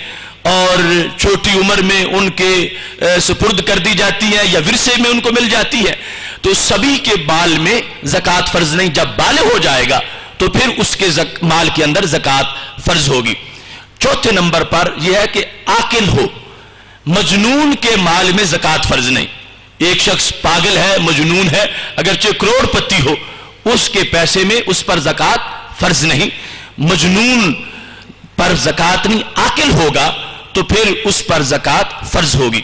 اور چھوٹی عمر میں ان کے سپرد کر دی جاتی ہے یا ورثے میں ان کو مل جاتی ہے, تو سبھی کے مال میں زکوٰۃ فرض نہیں. جب بالغ ہو جائے گا تو پھر اس کے مال کے اندر زکوٰۃ فرض ہوگی. چوتھے نمبر پر یہ ہے کہ عاقل ہو. مجنون کے مال میں زکوٰۃ فرض نہیں. ایک شخص پاگل ہے, مجنون ہے, اگرچہ کروڑ پتی ہو, اس کے پیسے میں اس پر زکوٰۃ فرض نہیں. مجنون پر زکوٰۃ نہیں, عاقل ہوگا تو پھر اس پر زکوٰۃ فرض ہوگی.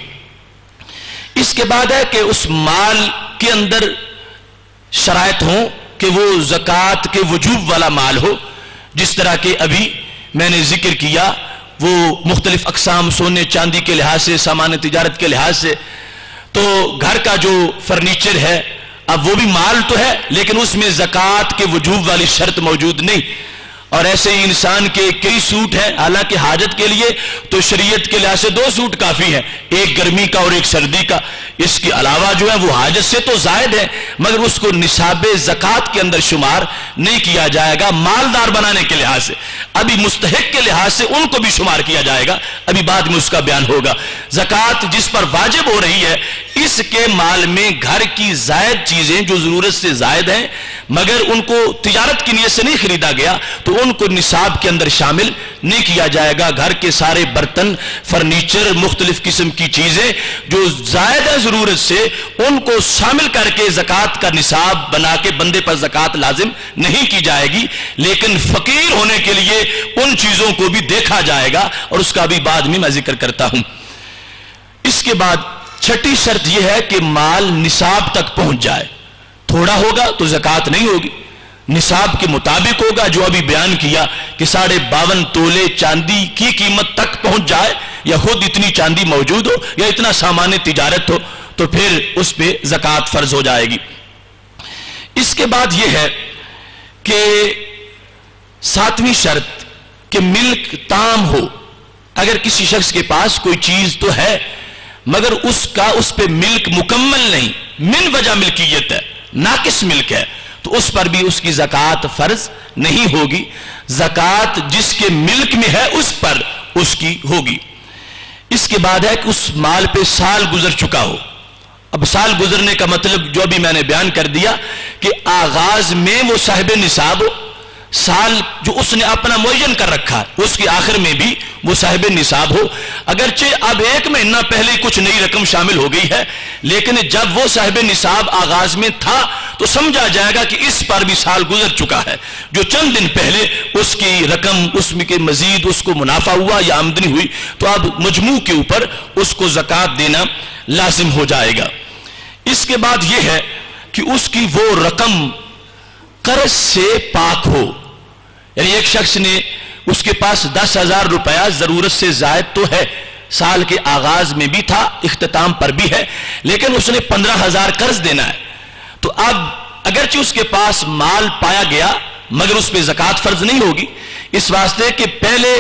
اس کے بعد ہے کہ اس مال کے اندر شرائط ہوں کہ وہ زکوٰۃ کے وجوب والا مال ہو. جس طرح کہ ابھی میں نے ذکر کیا, وہ مختلف اقسام سونے چاندی کے لحاظ سے, سامان تجارت کے لحاظ سے, تو گھر کا جو فرنیچر ہے اب وہ بھی مال تو ہے لیکن اس میں زکوٰۃ کے وجوب والی شرط موجود نہیں. اور ایسے ہی انسان کے کئی سوٹ ہیں, حالانکہ حاجت کے لیے تو شریعت کے لحاظ سے 2 سوٹ کافی ہیں, ایک گرمی کا اور ایک سردی کا. اس کے علاوہ جو ہے وہ حاجت سے تو زائد ہے مگر اس کو نصاب زکوٰۃ کے اندر شمار نہیں کیا جائے گا مالدار بنانے کے لحاظ سے. ابھی مستحق کے لحاظ سے ان کو بھی شمار کیا جائے گا, ابھی بعد میں اس کا بیان ہوگا. زکوٰۃ جس پر واجب ہو رہی ہے اس کے مال میں گھر کی زائد چیزیں جو ضرورت سے زائد ہیں مگر ان کو تجارت کی نیت سے نہیں خریدا گیا تو ان کو نصاب کے اندر شامل نہیں کیا جائے گا. گھر کے سارے برتن, فرنیچر, مختلف قسم کی چیزیں جو زائد ہیں ضرورت سے, ان کو شامل کر کے زکوٰۃ کا نصاب بنا کے بندے پر زکوٰۃ لازم نہیں کی جائے گی. لیکن فقیر ہونے کے لیے ان چیزوں کو بھی دیکھا جائے گا اور اس کا بھی بعد میں ذکر کرتا ہوں. اس کے بعد چھٹی شرط یہ ہے کہ مال نصاب تک پہنچ جائے. تھوڑا ہوگا تو زکوٰۃ نہیں ہوگی, نصاب کے مطابق ہوگا جو ابھی بیان کیا کہ 52.5 تولے چاندی کی قیمت تک پہنچ جائے یا خود اتنی چاندی موجود ہو یا اتنا سامان تجارت ہو تو پھر اس پہ زکوٰۃ فرض ہو جائے گی. اس کے بعد یہ ہے کہ 7ویں شرط کہ ملک تام ہو. اگر کسی شخص کے پاس کوئی چیز تو ہے مگر اس پہ ملک مکمل نہیں, من وجہ ملکیت ہے, ناقص ملک ہے, تو اس پر بھی اس کی زکوٰۃ فرض نہیں ہوگی. زکوٰۃ جس کے ملک میں ہے اس پر اس کی ہوگی. اس کے بعد ہے کہ اس مال پہ سال گزر چکا ہو. اب سال گزرنے کا مطلب جو ابھی میں نے بیان کر دیا کہ آغاز میں وہ صاحب نصاب ہو, سال جو اس نے اپنا معین کر رکھا ہے اس کے آخر میں بھی وہ صاحب نصاب ہو. اگرچہ اب 1 مہینہ پہلے کچھ نئی رقم شامل ہو گئی ہے لیکن جب وہ صاحب نصاب آغاز میں تھا تو سمجھا جائے گا کہ اس پر بھی سال گزر چکا ہے. جو چند دن پہلے اس کی رقم اس میں کے مزید اس کو منافع ہوا یا آمدنی ہوئی تو اب مجموع کے اوپر اس کو زکوٰۃ دینا لازم ہو جائے گا. اس کے بعد یہ ہے کہ اس کی وہ رقم قرض سے پاک ہو. یعنی ایک شخص نے, اس کے پاس 10,000 روپیہ ضرورت سے زائد تو ہے, سال کے آغاز میں بھی تھا, اختتام پر بھی ہے, لیکن اس نے 15,000 قرض دینا ہے. تو اب اگرچہ اس کے پاس مال پایا گیا مگر اس پہ زکوٰۃ فرض نہیں ہوگی, اس واسطے کہ پہلے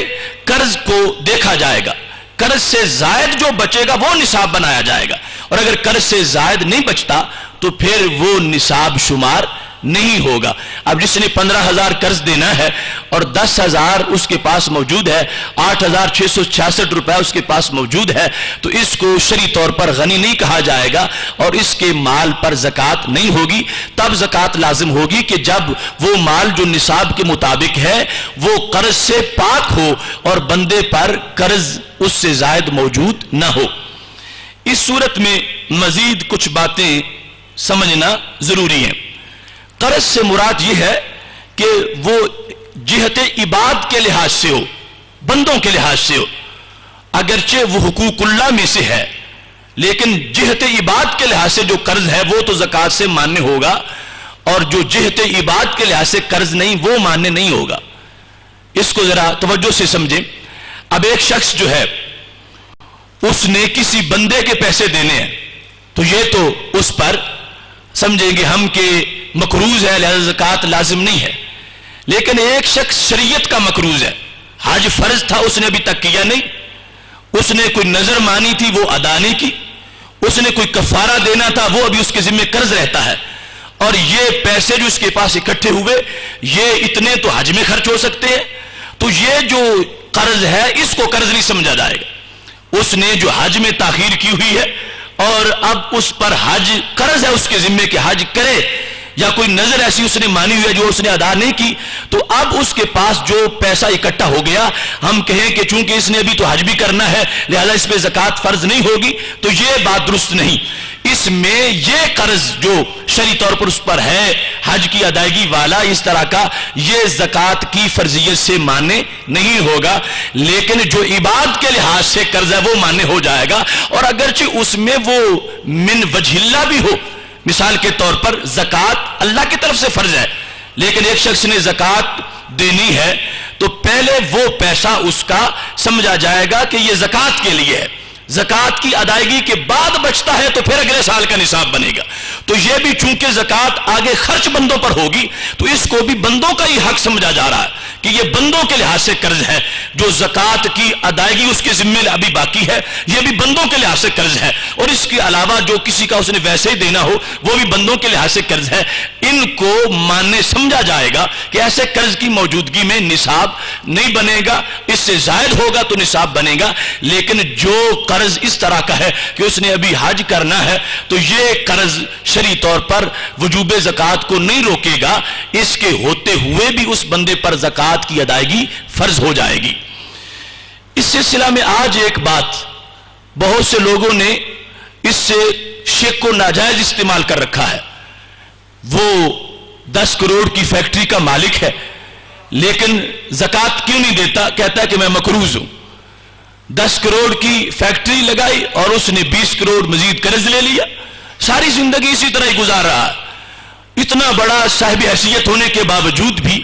قرض کو دیکھا جائے گا, قرض سے زائد جو بچے گا وہ نصاب بنایا جائے گا, اور اگر قرض سے زائد نہیں بچتا تو پھر وہ نصاب شمار نہیں ہوگا. اب جس نے 15,000 قرض دینا ہے اور 10,000 اس کے پاس موجود ہے, 8,666 روپے اس کے پاس موجود ہے, تو اس کو شرعی طور پر غنی نہیں کہا جائے گا اور اس کے مال پر زکوٰۃ نہیں ہوگی. تب زکوٰۃ لازم ہوگی کہ جب وہ مال جو نصاب کے مطابق ہے وہ قرض سے پاک ہو اور بندے پر قرض اس سے زائد موجود نہ ہو. اس صورت میں مزید کچھ باتیں سمجھنا ضروری ہیں. قرض سے مراد یہ ہے کہ وہ جہت عباد کے لحاظ سے ہو, بندوں کے لحاظ سے ہو. اگرچہ وہ حقوق اللہ میں سے ہے لیکن جہت عباد کے لحاظ سے جو قرض ہے وہ تو زکوٰۃ سے ماننے ہوگا, اور جو جہت عباد کے لحاظ سے قرض نہیں وہ ماننے نہیں ہوگا. اس کو ذرا توجہ سے سمجھیں. اب ایک شخص جو ہے اس نے کسی بندے کے پیسے دینے ہیں تو یہ تو اس پر سمجھیں گے ہم کہ مقروض ہے، لہذا زکوٰۃ لازم نہیں ہے. لیکن ایک شخص شریعت کا مقروض ہے، حج فرض تھا اس نے ابھی تک کیا نہیں، اس نے کوئی نظر مانی تھی وہ ادا نہیں کی، اس نے کوئی کفارہ دینا تھا وہ ابھی اس کے ذمہ قرض رہتا ہے، اور یہ پیسے جو اس کے پاس اکٹھے ہوئے یہ اتنے تو حج میں خرچ ہو سکتے ہیں، تو یہ جو قرض ہے اس کو قرض نہیں سمجھا جائے گا. اس نے جو حج میں تاخیر کی ہوئی ہے اور اب اس پر حج قرض ہے اس کے ذمہ کہ حج کرے، یا کوئی نظر ایسی اس نے مانی ہوئی ہے جو اس نے ادا نہیں کی، تو اب اس کے پاس جو پیسہ اکٹھا ہو گیا ہم کہیں کہ چونکہ اس نے ابھی تو حج بھی کرنا ہے لہذا اس پہ زکوٰۃ فرض نہیں ہوگی، تو یہ بات درست نہیں. اس میں یہ قرض جو شرعی طور پر اس پر ہے حج کی ادائیگی والا اس طرح کا، یہ زکوٰۃ کی فرضیت سے مانے نہیں ہوگا. لیکن جو عبادت کے لحاظ سے قرض ہے وہ مانے ہو جائے گا، اور اگرچہ اس میں وہ من وجہ اللہ بھی ہو. مثال کے طور پر زکوٰۃ اللہ کی طرف سے فرض ہے، لیکن ایک شخص نے زکوٰۃ دینی ہے تو پہلے وہ پیسہ اس کا سمجھا جائے گا کہ یہ زکوٰۃ کے لیے ہے، زکوٰۃ کی ادائیگی کے بعد بچتا ہے تو پھر اگلے سال کا نصاب بنے گا. تو یہ بھی چونکہ زکوٰۃ آگے خرچ بندوں پر ہوگی تو اس کو بھی بندوں کا ہی حق سمجھا جا رہا ہے کہ یہ بندوں کے لحاظ سے قرض ہے، جو زکوٰۃ کی ادائیگی اس کے ذمہ ابھی باقی ہے یہ بھی بندوں کے لحاظ سے قرض ہے، اور اس کے علاوہ جو کسی کا اس نے ویسے ہی دینا ہو وہ بھی بندوں کے لحاظ سے قرض ہے. ان کو ماننے سمجھا جائے گا کہ ایسے قرض کی موجودگی میں نصاب نہیں بنے گا، اس سے زائد ہوگا تو نصاب بنے گا. لیکن جو قرض اس طرح کا ہے کہ اس نے ابھی حج کرنا ہے تو یہ قرض شرعی طور پر وجوب زکوٰۃ کو نہیں روکے گا، اس کے ہوتے ہوئے بھی اس بندے پر زکوٰۃ کی ادائیگی فرض ہو جائے گی. اس سلسلہ میں آج ایک بات بہت سے لوگوں نے اس سے شک کو ناجائز استعمال کر رکھا ہے. وہ 10 کروڑ کی فیکٹری کا مالک ہے لیکن زکوٰۃ کیوں نہیں دیتا؟ کہتا ہے کہ میں مقروض ہوں. 10 کروڑ کی فیکٹری لگائی اور اس نے 20 کروڑ مزید قرض لے لیا، ساری زندگی اسی طرح ہی گزار رہا. اتنا بڑا صاحب حیثیت ہونے کے باوجود بھی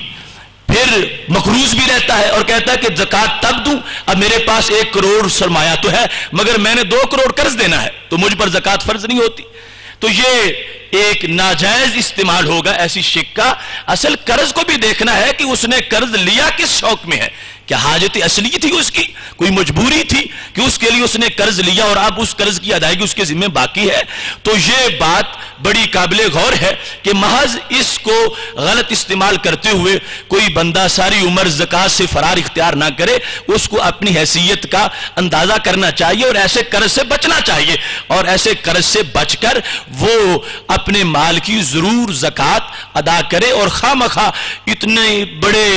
پھر مقروض بھی رہتا ہے اور کہتا ہے کہ زکوٰۃ تب دوں، اب میرے پاس 1 کروڑ سرمایہ تو ہے مگر میں نے 2 کروڑ قرض دینا ہے تو مجھ پر زکوٰۃ فرض نہیں ہوتی. تو یہ ایک ناجائز استعمال ہوگا ایسی شک کا. اصل قرض کو بھی دیکھنا ہے کہ اس نے قرض لیا کس شوق میں ہے، کیا حاجت اصلی تھی اس کی، کوئی مجبوری تھی کہ اس کے لیے اس نے قرض لیا اور اب اس قرض کی ادائیگی اس کے ذمہ باقی ہے. تو یہ بات بڑی قابل غور ہے کہ محض اس کو غلط استعمال کرتے ہوئے کوئی بندہ ساری عمر زکوٰۃ سے فرار اختیار نہ کرے. اس کو اپنی حیثیت کا اندازہ کرنا چاہیے اور ایسے قرض سے بچنا چاہیے، اور ایسے قرض سے بچ کر وہ اپنے مال کی ضرور زکوٰۃ ادا کرے، اور خواہ اتنے بڑے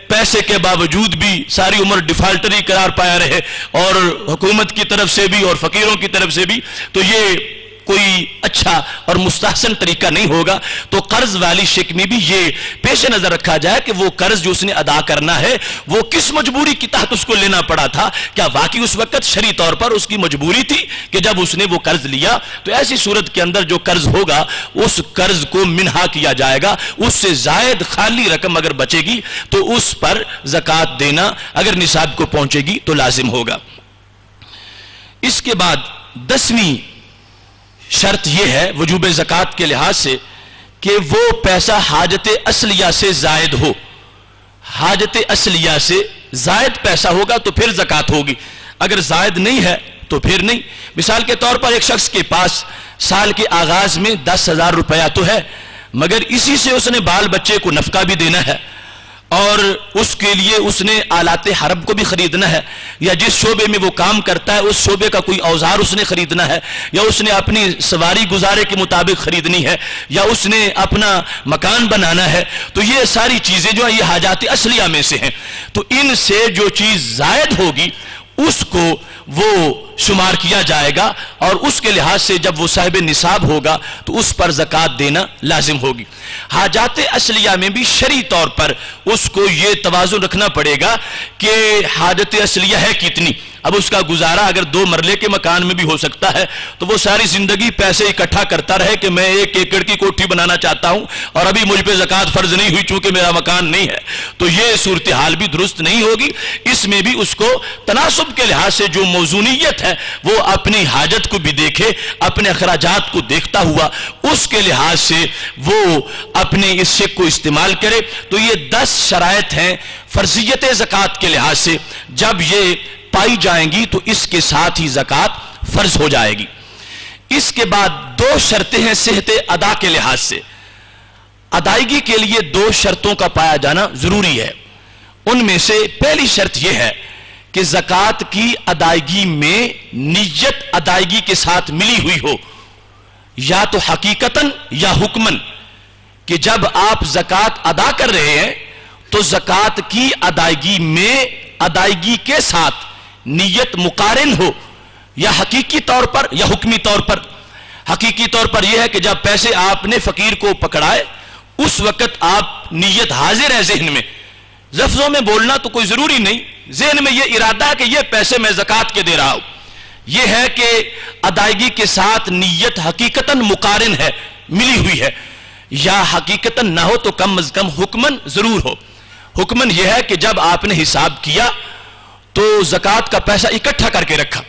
پیسے کے باوجود بھی ساری عمر ڈیفالٹری قرار پایا رہے، اور حکومت کی طرف سے بھی اور فقیروں کی طرف سے بھی. تو یہ کوئی اچھا اور مستحسن طریقہ نہیں ہوگا. تو قرض والی شک میں بھی یہ پیش نظر رکھا جائے کہ وہ قرض جو اس نے ادا کرنا ہے وہ کس مجبوری کے تحت اس کو لینا پڑا تھا. کیا واقعی اس وقت شرعی طور پر اس کی مجبوری تھی کہ جب اس نے وہ قرض لیا؟ تو ایسی صورت کے اندر جو قرض ہوگا اس قرض کو منہا کیا جائے گا، اس سے زائد خالی رقم اگر بچے گی تو اس پر زکوٰۃ دینا اگر نصاب کو پہنچے گی تو لازم ہوگا. اس کے بعد 10ویں شرط یہ ہے وجوب زکوٰۃ کے لحاظ سے کہ وہ پیسہ حاجت اصلیہ سے زائد ہو. حاجت اصلیہ سے زائد پیسہ ہوگا تو پھر زکوٰۃ ہوگی، اگر زائد نہیں ہے تو پھر نہیں. مثال کے طور پر ایک شخص کے پاس سال کے آغاز میں 10,000 روپیہ تو ہے مگر اسی سے اس نے بال بچے کو نفقہ بھی دینا ہے اور اس کے لیے اس نے آلات حرب کو بھی خریدنا ہے، یا جس شعبے میں وہ کام کرتا ہے اس شعبے کا کوئی اوزار اس نے خریدنا ہے، یا اس نے اپنی سواری گزارے کے مطابق خریدنی ہے، یا اس نے اپنا مکان بنانا ہے. تو یہ ساری چیزیں جو ہیں یہ حاجات اصلیہ میں سے ہیں. تو ان سے جو چیز زائد ہوگی اس کو وہ شمار کیا جائے گا، اور اس کے لحاظ سے جب وہ صاحب نصاب ہوگا تو اس پر زکوٰۃ دینا لازم ہوگی. حاجات اصلیہ میں بھی شرعی طور پر اس کو یہ توازن رکھنا پڑے گا کہ حاجت اصلیہ ہے کتنی. اب اس کا گزارا اگر 2 مرلے کے مکان میں بھی ہو سکتا ہے تو وہ ساری زندگی پیسے اکٹھا کرتا رہے کہ میں 1 ایکڑ کی کوٹھی بنانا چاہتا ہوں اور ابھی مجھ پہ زکوٰۃ فرض نہیں ہوئی چونکہ میرا مکان نہیں ہے، تو یہ صورتحال بھی درست نہیں ہوگی۔ اس میں بھی اس کو تناسب کے لحاظ سے جو موزونیت ہے وہ اپنی حاجت کو بھی دیکھے، اپنے اخراجات کو دیکھتا ہوا اس کے لحاظ سے وہ اپنے اس شے کو استعمال کرے۔ تو یہ 10 شرائط ہیں فرضیت زکوٰۃ کے لحاظ سے، جب یہ پائی جائیں گی تو اس کے ساتھ ہی زکوٰۃ فرض ہو جائے گی۔ اس کے بعد 2 شرطیں ہیں صحت ادا کے لحاظ سے، ادائیگی کے لیے 2 شرطوں کا پایا جانا ضروری ہے۔ ان میں سے پہلی شرط یہ ہے کہ زکوٰۃ کی ادائیگی میں نیت ادائیگی کے ساتھ ملی ہوئی ہو، یا تو حقیقتاً یا حکماً، کہ جب آپ زکوٰۃ ادا کر رہے ہیں تو زکوٰۃ کی ادائیگی میں ادائیگی کے ساتھ نیت مقارن ہو، یا حقیقی طور پر یا حکمی طور پر۔ حقیقی طور پر یہ ہے کہ جب پیسے آپ نے فقیر کو پکڑائے اس وقت آپ نیت حاضر ہے ذہن میں، لفظوں میں بولنا تو کوئی ضروری نہیں، ذہن میں یہ ارادہ ہے کہ یہ پیسے میں زکوٰۃ کے دے رہا ہوں۔ یہ ہے کہ ادائیگی کے ساتھ نیت حقیقتاً مقارن ہے، ملی ہوئی ہے، یا حقیقتاً نہ ہو تو کم از کم حکماً ضرور ہو۔ حکماً یہ ہے کہ جب آپ نے حساب کیا تو زکوٰۃ کا پیسہ اکٹھا کر کے رکھا،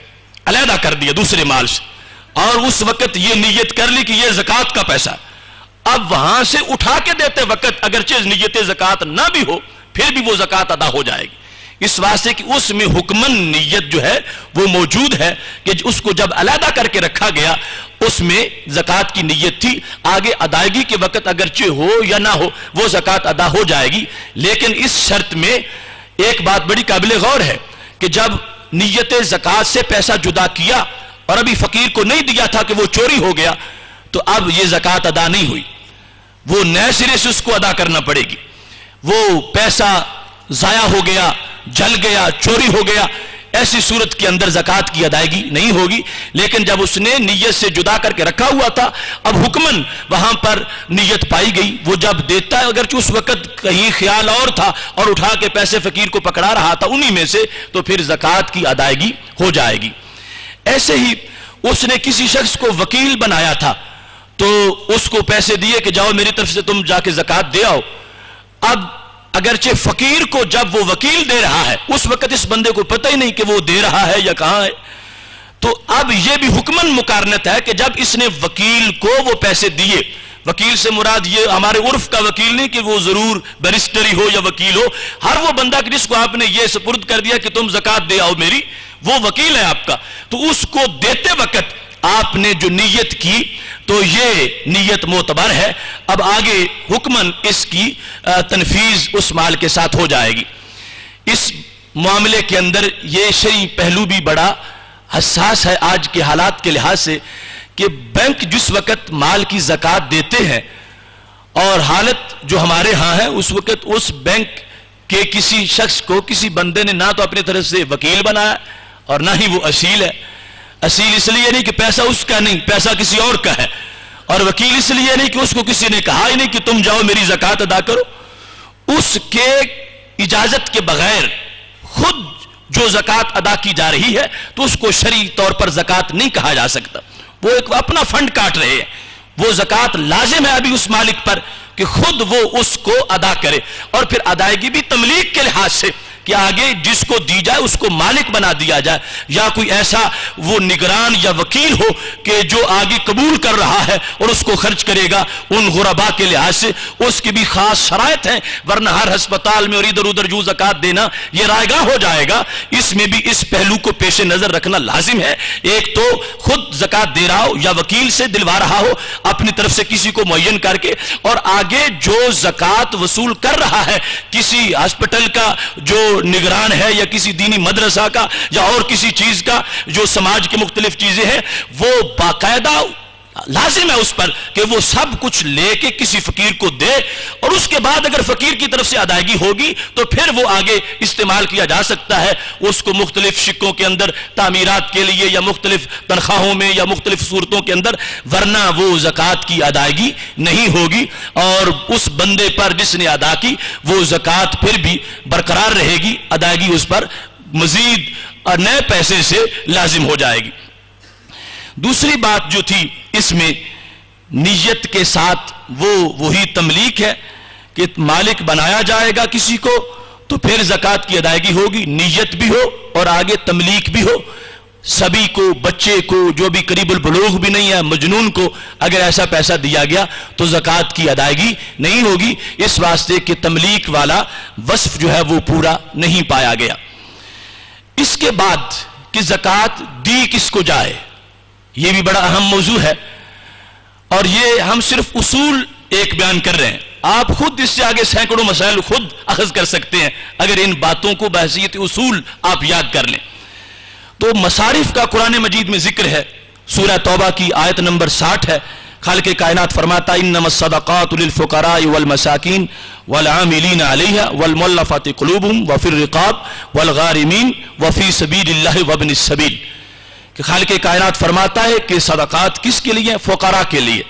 علیحدہ کر دیا دوسرے مال سے، اور اس وقت یہ نیت کر لی کہ یہ زکوٰۃ کا پیسہ۔ اب وہاں سے اٹھا کے دیتے وقت اگرچہ نیت زکوٰۃ نہ بھی ہو پھر بھی وہ زکوٰۃ ادا ہو جائے گی، اس واسطے کہ اس میں حکماً نیت جو ہے وہ موجود ہے کہ اس کو جب علیحدہ کر کے رکھا گیا اس میں زکوٰۃ کی نیت تھی، آگے ادائیگی کے وقت اگرچہ ہو یا نہ ہو وہ زکوٰۃ ادا ہو جائے گی۔ لیکن اس شرط میں ایک بات بڑی قابل غور ہے کہ جب نیت زکوٰۃ سے پیسہ جدا کیا اور ابھی فقیر کو نہیں دیا تھا کہ وہ چوری ہو گیا، تو اب یہ زکوٰۃ ادا نہیں ہوئی، وہ نئے سرے سے اس کو ادا کرنا پڑے گی۔ وہ پیسہ ضائع ہو گیا، جل گیا، چوری ہو گیا، ایسی صورت کے اندر زکوٰۃ کی ادائیگی نہیں ہوگی۔ لیکن جب اس نے نیت سے جدا کر کے رکھا ہوا تھا، اب حکماً وہاں پر نیت پائی گئی، وہ جب دیتا ہے اگرچہ اس وقت کہیں خیال اور تھا اور اٹھا کے پیسے فقیر کو پکڑا رہا تھا انہی میں سے، تو پھر زکوٰۃ کی ادائیگی ہو جائے گی۔ ایسے ہی اس نے کسی شخص کو وکیل بنایا تھا تو اس کو پیسے دیے کہ جاؤ میری طرف سے تم جا کے زکوٰۃ دے آؤ۔ اب اگرچہ فقیر کو جب وہ وکیل دے رہا ہے اس وقت اس بندے کو پتہ ہی نہیں کہ وہ دے رہا ہے یا کہاں ہے، تو اب یہ بھی حکماً مقارنت ہے کہ جب اس نے وکیل کو وہ پیسے دیے، وکیل سے مراد یہ ہمارے عرف کا وکیل نہیں کہ وہ ضرور بیرسٹر ہی ہو یا وکیل ہو، ہر وہ بندہ جس کو آپ نے یہ سپرد کر دیا کہ تم زکوٰۃ دے آؤ میری، وہ وکیل ہے آپ کا، تو اس کو دیتے وقت آپ نے جو نیت کی تو یہ نیت معتبر ہے۔ اب آگے حکماً اس کی تنفیذ اس مال کے ساتھ ہو جائے گی۔ اس معاملے کے اندر یہ شرعی پہلو بھی بڑا حساس ہے آج کے حالات کے لحاظ سے کہ بینک جس وقت مال کی زکوٰۃ دیتے ہیں اور حالت جو ہمارے ہاں ہے اس وقت اس بینک کے کسی شخص کو کسی بندے نے نہ تو اپنی طرف سے وکیل بنایا اور نہ ہی وہ اصیل ہے۔ اصیل اس لیے نہیں کہ پیسہ اس کا نہیں، پیسہ کسی اور کا ہے، اور وکیل اس لیے نہیں کہ اس کو کسی نے کہا ہی نہیں کہ تم جاؤ میری زکوٰۃ ادا کرو۔ اس کے اجازت کے بغیر خود جو زکوٰۃ ادا کی جا رہی ہے تو اس کو شرعی طور پر زکوٰۃ نہیں کہا جا سکتا، وہ ایک اپنا فنڈ کاٹ رہے ہیں، وہ زکوٰۃ لازم ہے ابھی اس مالک پر کہ خود وہ اس کو ادا کرے، اور پھر ادائیگی بھی تملیک کے لحاظ سے کہ آگے جس کو دی جائے اس کو مالک بنا دیا جائے، یا کوئی ایسا وہ نگران یا وکیل ہو کہ جو آگے قبول کر رہا ہے اور اس کو خرچ کرے گا ان غربا کے لحاظ سے، اس کی بھی خاص شرائط ہیں، ورنہ ہر ہسپتال میں اور ادھر ادھر جو زکوٰۃ دینا یہ رائے گاہ ہو جائے گا۔ اس میں بھی اس پہلو کو پیش نظر رکھنا لازم ہے، ایک تو خود زکوٰۃ دے رہا ہو یا وکیل سے دلوا رہا ہو اپنی طرف سے کسی کو معین کر کے، اور آگے جو زکوٰۃ وصول کر رہا ہے کسی ہسپتال کا جو نگران ہے یا کسی دینی مدرسہ کا یا اور کسی چیز کا جو سماج کے مختلف چیزیں ہیں، وہ باقاعدہ لازم ہے اس پر کہ وہ سب کچھ لے کے کسی فقیر کو دے، اور اس کے بعد اگر فقیر کی طرف سے ادائیگی ہوگی تو پھر وہ آگے استعمال کیا جا سکتا ہے اس کو مختلف شکوں کے اندر تعمیرات کے لیے یا مختلف تنخواہوں میں یا مختلف صورتوں کے اندر، ورنہ وہ زکوٰۃ کی ادائیگی نہیں ہوگی، اور اس بندے پر جس نے ادا کی وہ زکوٰۃ پھر بھی برقرار رہے گی، ادائیگی اس پر مزید اور نئے پیسے سے لازم ہو جائے گی۔ دوسری بات جو تھی اس میں نیت کے ساتھ وہی تملیک ہے کہ مالک بنایا جائے گا کسی کو تو پھر زکوٰۃ کی ادائیگی ہوگی، نیت بھی ہو اور آگے تملیک بھی ہو۔ سبھی کو، بچے کو، جو بھی قریب البلوغ بھی نہیں ہے، مجنون کو اگر ایسا پیسہ دیا گیا تو زکوٰۃ کی ادائیگی نہیں ہوگی، اس واسطے کہ تملیک والا وصف جو ہے وہ پورا نہیں پایا گیا۔ اس کے بعد کہ زکوٰۃ دی کس کو جائے، یہ بھی بڑا اہم موضوع ہے، اور یہ ہم صرف اصول ایک بیان کر رہے ہیں، آپ خود اس سے آگے سینکڑوں مسائل خود اخذ کر سکتے ہیں اگر ان باتوں کو بحیثیت اصول آپ یاد کر لیں۔ تو مصارف کا قرآن مجید میں ذکر ہے، سورہ توبہ کی آیت نمبر 60 ہے، خالق کائنات فرماتا انما الصدقات للفقراء والمساکین والعاملین علیہا والمؤلفات قلوبہم وفی الرقاب والغارمین وفی سبیل اللہ وابن السبیل، کہ خالق کائنات فرماتا ہے کہ صدقات کس کے لیے؟ فقراء کے لیے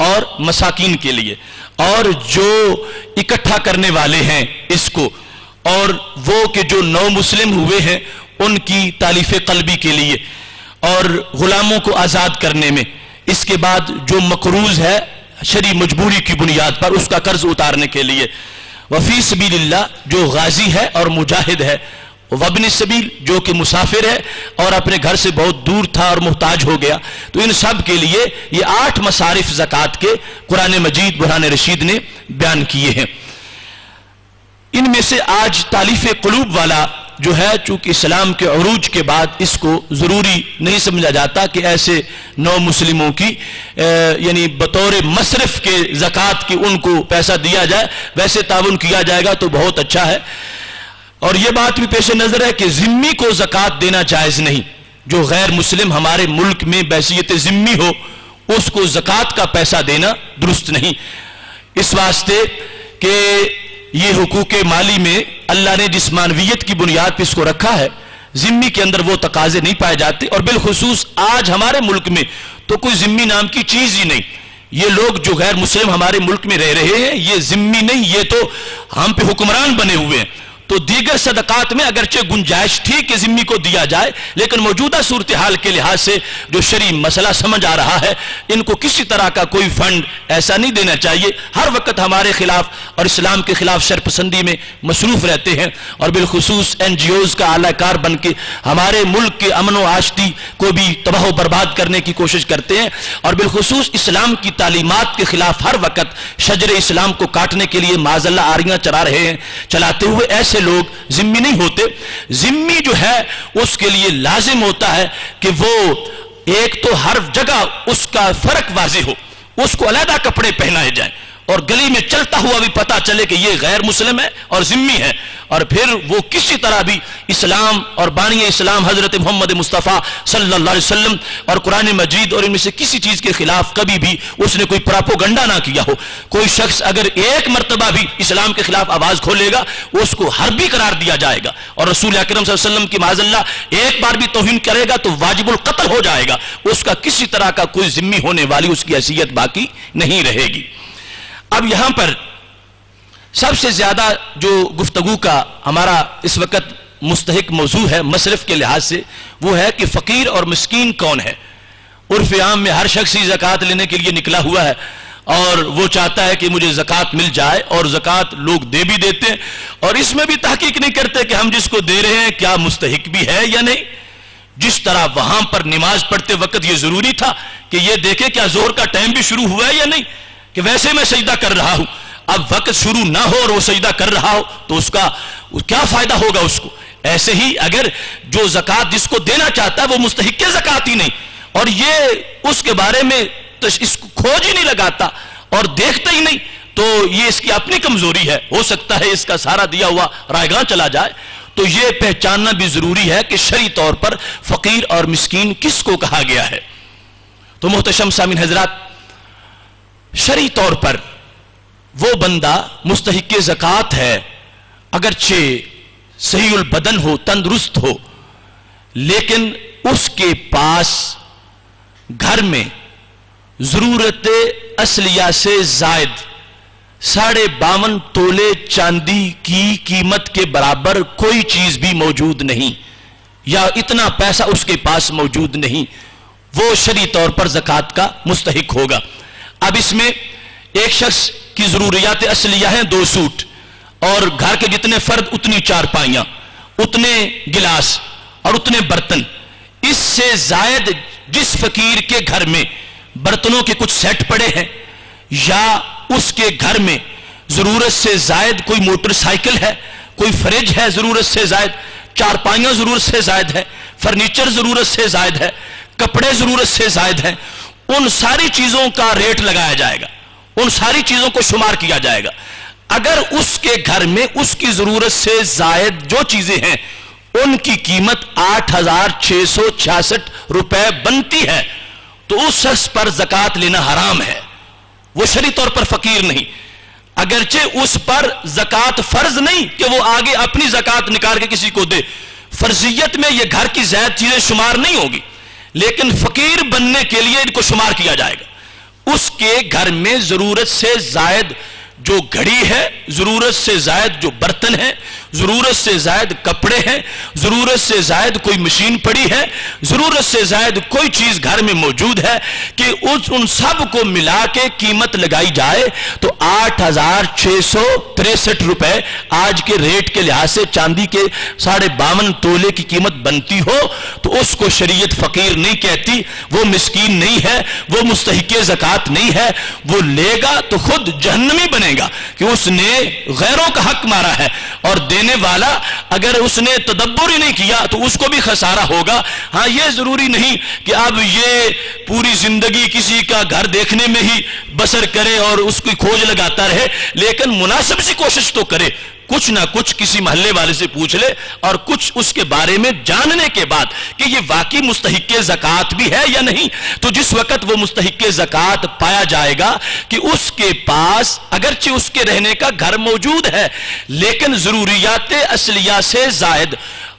اور مساکین کے لیے، اور جو اکٹھا کرنے والے ہیں اس کو، اور وہ کہ جو نو مسلم ہوئے ہیں ان کی تالیف قلبی کے لیے، اور غلاموں کو آزاد کرنے میں، اس کے بعد جو مقروض ہے شرعی مجبوری کی بنیاد پر اس کا قرض اتارنے کے لیے، وفی سبیل اللہ جو غازی ہے اور مجاہد ہے، وابن السبیل جو کہ مسافر ہے اور اپنے گھر سے بہت دور تھا اور محتاج ہو گیا، تو ان سب کے لیے یہ 8 مصارف زکوٰۃ کے قرآن مجید برہان رشید نے بیان کیے ہیں۔ ان میں سے آج تالیف قلوب والا جو ہے، چونکہ اسلام کے عروج کے بعد اس کو ضروری نہیں سمجھا جاتا کہ ایسے نو مسلموں کی یعنی بطور مصرف کے زکوٰۃ کی ان کو پیسہ دیا جائے، ویسے تعاون کیا جائے گا تو بہت اچھا ہے۔ اور یہ بات بھی پیش نظر ہے کہ ذمی کو زکوٰۃ دینا جائز نہیں، جو غیر مسلم ہمارے ملک میں بحیثیت ذمی ہو اس کو زکوٰۃ کا پیسہ دینا درست نہیں، اس واسطے کہ یہ حقوق مالی میں اللہ نے جس معنویت کی بنیاد پہ اس کو رکھا ہے، ذمی کے اندر وہ تقاضے نہیں پائے جاتے، اور بالخصوص آج ہمارے ملک میں تو کوئی ذمی نام کی چیز ہی نہیں۔ یہ لوگ جو غیر مسلم ہمارے ملک میں رہ رہے ہیں یہ ذمی نہیں، یہ تو ہم پہ حکمران بنے ہوئے ہیں۔ تو دیگر صدقات میں اگرچہ گنجائش تھی کہ ذمی کو دیا جائے، لیکن موجودہ صورتحال کے لحاظ سے جو شرعی مسئلہ سمجھ آ رہا ہے، ان کو کسی طرح کا کوئی فنڈ ایسا نہیں دینا چاہیے۔ ہر وقت ہمارے خلاف اور اسلام کے خلاف شرپسندی میں مصروف رہتے ہیں، اور بالخصوص NGOs کا اعلی کار بن کے ہمارے ملک کے امن و آشتی کو بھی تباہ و برباد کرنے کی کوشش کرتے ہیں، اور بالخصوص اسلام کی تعلیمات کے خلاف ہر وقت شجر اسلام کو کاٹنے کے لیے معاذ اللہ آریاں چلا رہے ہیں، چلاتے ہوئے ایسے لوگ ذمی نہیں ہوتے۔ ذمی جو ہے اس کے لیے لازم ہوتا ہے کہ وہ ایک تو ہر جگہ اس کا فرق واضح ہو، اس کو علیحدہ کپڑے پہنائے جائیں، اور گلی میں چلتا ہوا بھی پتا چلے کہ یہ غیر مسلم ہے اور ذمی ہے، اور پھر وہ کسی طرح بھی اسلام اور بانی اسلام حضرت محمد مصطفیٰ صلی اللہ علیہ وسلم اور قرآن مجید اور ان میں سے کسی چیز کے خلاف کبھی بھی اس نے کوئی پراپوگنڈا نہ کیا ہو۔ کوئی شخص اگر ایک مرتبہ بھی اسلام کے خلاف آواز کھولے گا اس کو حربی قرار دیا جائے گا، اور رسول اکرم صلی اللہ علیہ وسلم کی معاذ اللہ ایک بار بھی توہین کرے گا تو واجب القتل ہو جائے گا، اس کا کسی طرح کا کوئی ذمی ہونے والی اس کی حیثیت باقی نہیں رہے گی۔ اب یہاں پر سب سے زیادہ جو گفتگو کا ہمارا اس وقت مستحق موضوع ہے مصرف کے لحاظ سے، وہ ہے کہ فقیر اور مسکین کون ہے۔ عرف عام میں ہر شخص ہی زکوٰۃ لینے کے لیے نکلا ہوا ہے، اور وہ چاہتا ہے کہ مجھے زکوٰۃ مل جائے، اور زکوٰۃ لوگ دے بھی دیتے ہیں، اور اس میں بھی تحقیق نہیں کرتے کہ ہم جس کو دے رہے ہیں کیا مستحق بھی ہے یا نہیں۔ جس طرح وہاں پر نماز پڑھتے وقت یہ ضروری تھا کہ یہ دیکھے کیا ظہر کا ٹائم بھی شروع ہوا ہے یا نہیں، کہ ویسے میں سجدہ کر رہا ہوں، اب وقت شروع نہ ہو اور وہ سجدہ کر رہا ہو تو اس کا کیا فائدہ ہوگا اس کو۔ ایسے ہی اگر جو زکوٰۃ جس کو دینا چاہتا ہے وہ مستحق زکوٰۃ ہی نہیں، اور یہ اس کے بارے میں اس کو کھوج ہی نہیں لگاتا اور دیکھتا ہی نہیں، تو یہ اس کی اپنی کمزوری ہے، ہو سکتا ہے اس کا سارا دیا ہوا رائیگاں چلا جائے۔ تو یہ پہچاننا بھی ضروری ہے کہ شرعی طور پر فقیر اور مسکین کس کو کہا گیا ہے۔ تو محتشم سامعین حضرات، شرعی طور پر وہ بندہ مستحق زکوٰۃ ہے اگرچہ صحیح البدن ہو، تندرست ہو، لیکن اس کے پاس گھر میں ضرورت اصلیہ سے زائد 52.5 تولے چاندی کی قیمت کے برابر کوئی چیز بھی موجود نہیں۔ یا اتنا پیسہ اس کے پاس موجود نہیں، وہ شرعی طور پر زکوٰۃ کا مستحق ہوگا۔ اب اس میں ایک شخص کی ضروریات اصلیہ ہیں 2 سوٹ، اور گھر کے جتنے فرد اتنی چارپائیاں، اتنے گلاس اور اتنے برتن۔ اس سے زائد جس فقیر کے گھر میں برتنوں کے کچھ سیٹ پڑے ہیں، یا اس کے گھر میں ضرورت سے زائد کوئی موٹر سائیکل ہے، کوئی فریج ہے ضرورت سے زائد، چارپائیاں ضرورت سے زائد ہے، فرنیچر ضرورت سے زائد ہے، کپڑے ضرورت سے زائد ہیں، ان ساری چیزوں کا ریٹ لگایا جائے گا، ان ساری چیزوں کو شمار کیا جائے گا۔ اگر اس کے گھر میں اس کی ضرورت سے زائد جو چیزیں ہیں ان کی قیمت 8,666 روپے بنتی ہے تو اس شخص پر زکوٰۃ لینا حرام ہے، وہ شرعی طور پر فقیر نہیں۔ اگرچہ اس پر زکوٰۃ فرض نہیں کہ وہ آگے اپنی زکوٰۃ نکال کے کسی کو دے، فرضیت میں یہ گھر کی زائد چیزیں شمار نہیں ہوگی، لیکن فقیر بننے کے لیے ان کو شمار کیا جائے گا۔ اس کے گھر میں ضرورت سے زائد جو گھڑی ہے، ضرورت سے زائد جو برتن ہیں، ضرورت سے زائد کپڑے ہیں، ضرورت سے زائد کوئی مشین پڑی ہے، ضرورت سے زائد کوئی چیز گھر میں موجود ہے، کہ ان سب کو ملا کے قیمت لگائی جائے تو 8,663 روپے آج کے ریٹ کے لحاظ سے چاندی کے 52.5 تولے کی قیمت بنتی ہو تو اس کو شریعت فقیر نہیں کہتی، وہ مسکین نہیں ہے، وہ مستحق زکوٰۃ نہیں ہے، وہ لے گا تو خود جہنمی بنے گا کہ اس نے غیروں کا حق مارا ہے، اور دینے والا اگر اس نے تدبر ہی نہیں کیا تو اس کو بھی خسارہ ہوگا۔ ہاں یہ ضروری نہیں کہ اب یہ پوری زندگی کسی کا گھر دیکھنے میں ہی بسر کرے اور اس کی کھوج لگاتا رہے، لیکن مناسب سی کوشش تو کرے، کچھ نہ کچھ کسی محلے والے سے پوچھ لے اور کچھ اس کے بارے میں جاننے کے بعد کہ یہ واقعی مستحق زکوٰۃ بھی ہے یا نہیں، تو جس وقت وہ مستحق زکوٰۃ پایا جائے گا کہ اس کے پاس اگرچہ اس کے رہنے کا گھر موجود ہے لیکن ضروریات اصلیہ سے زائد،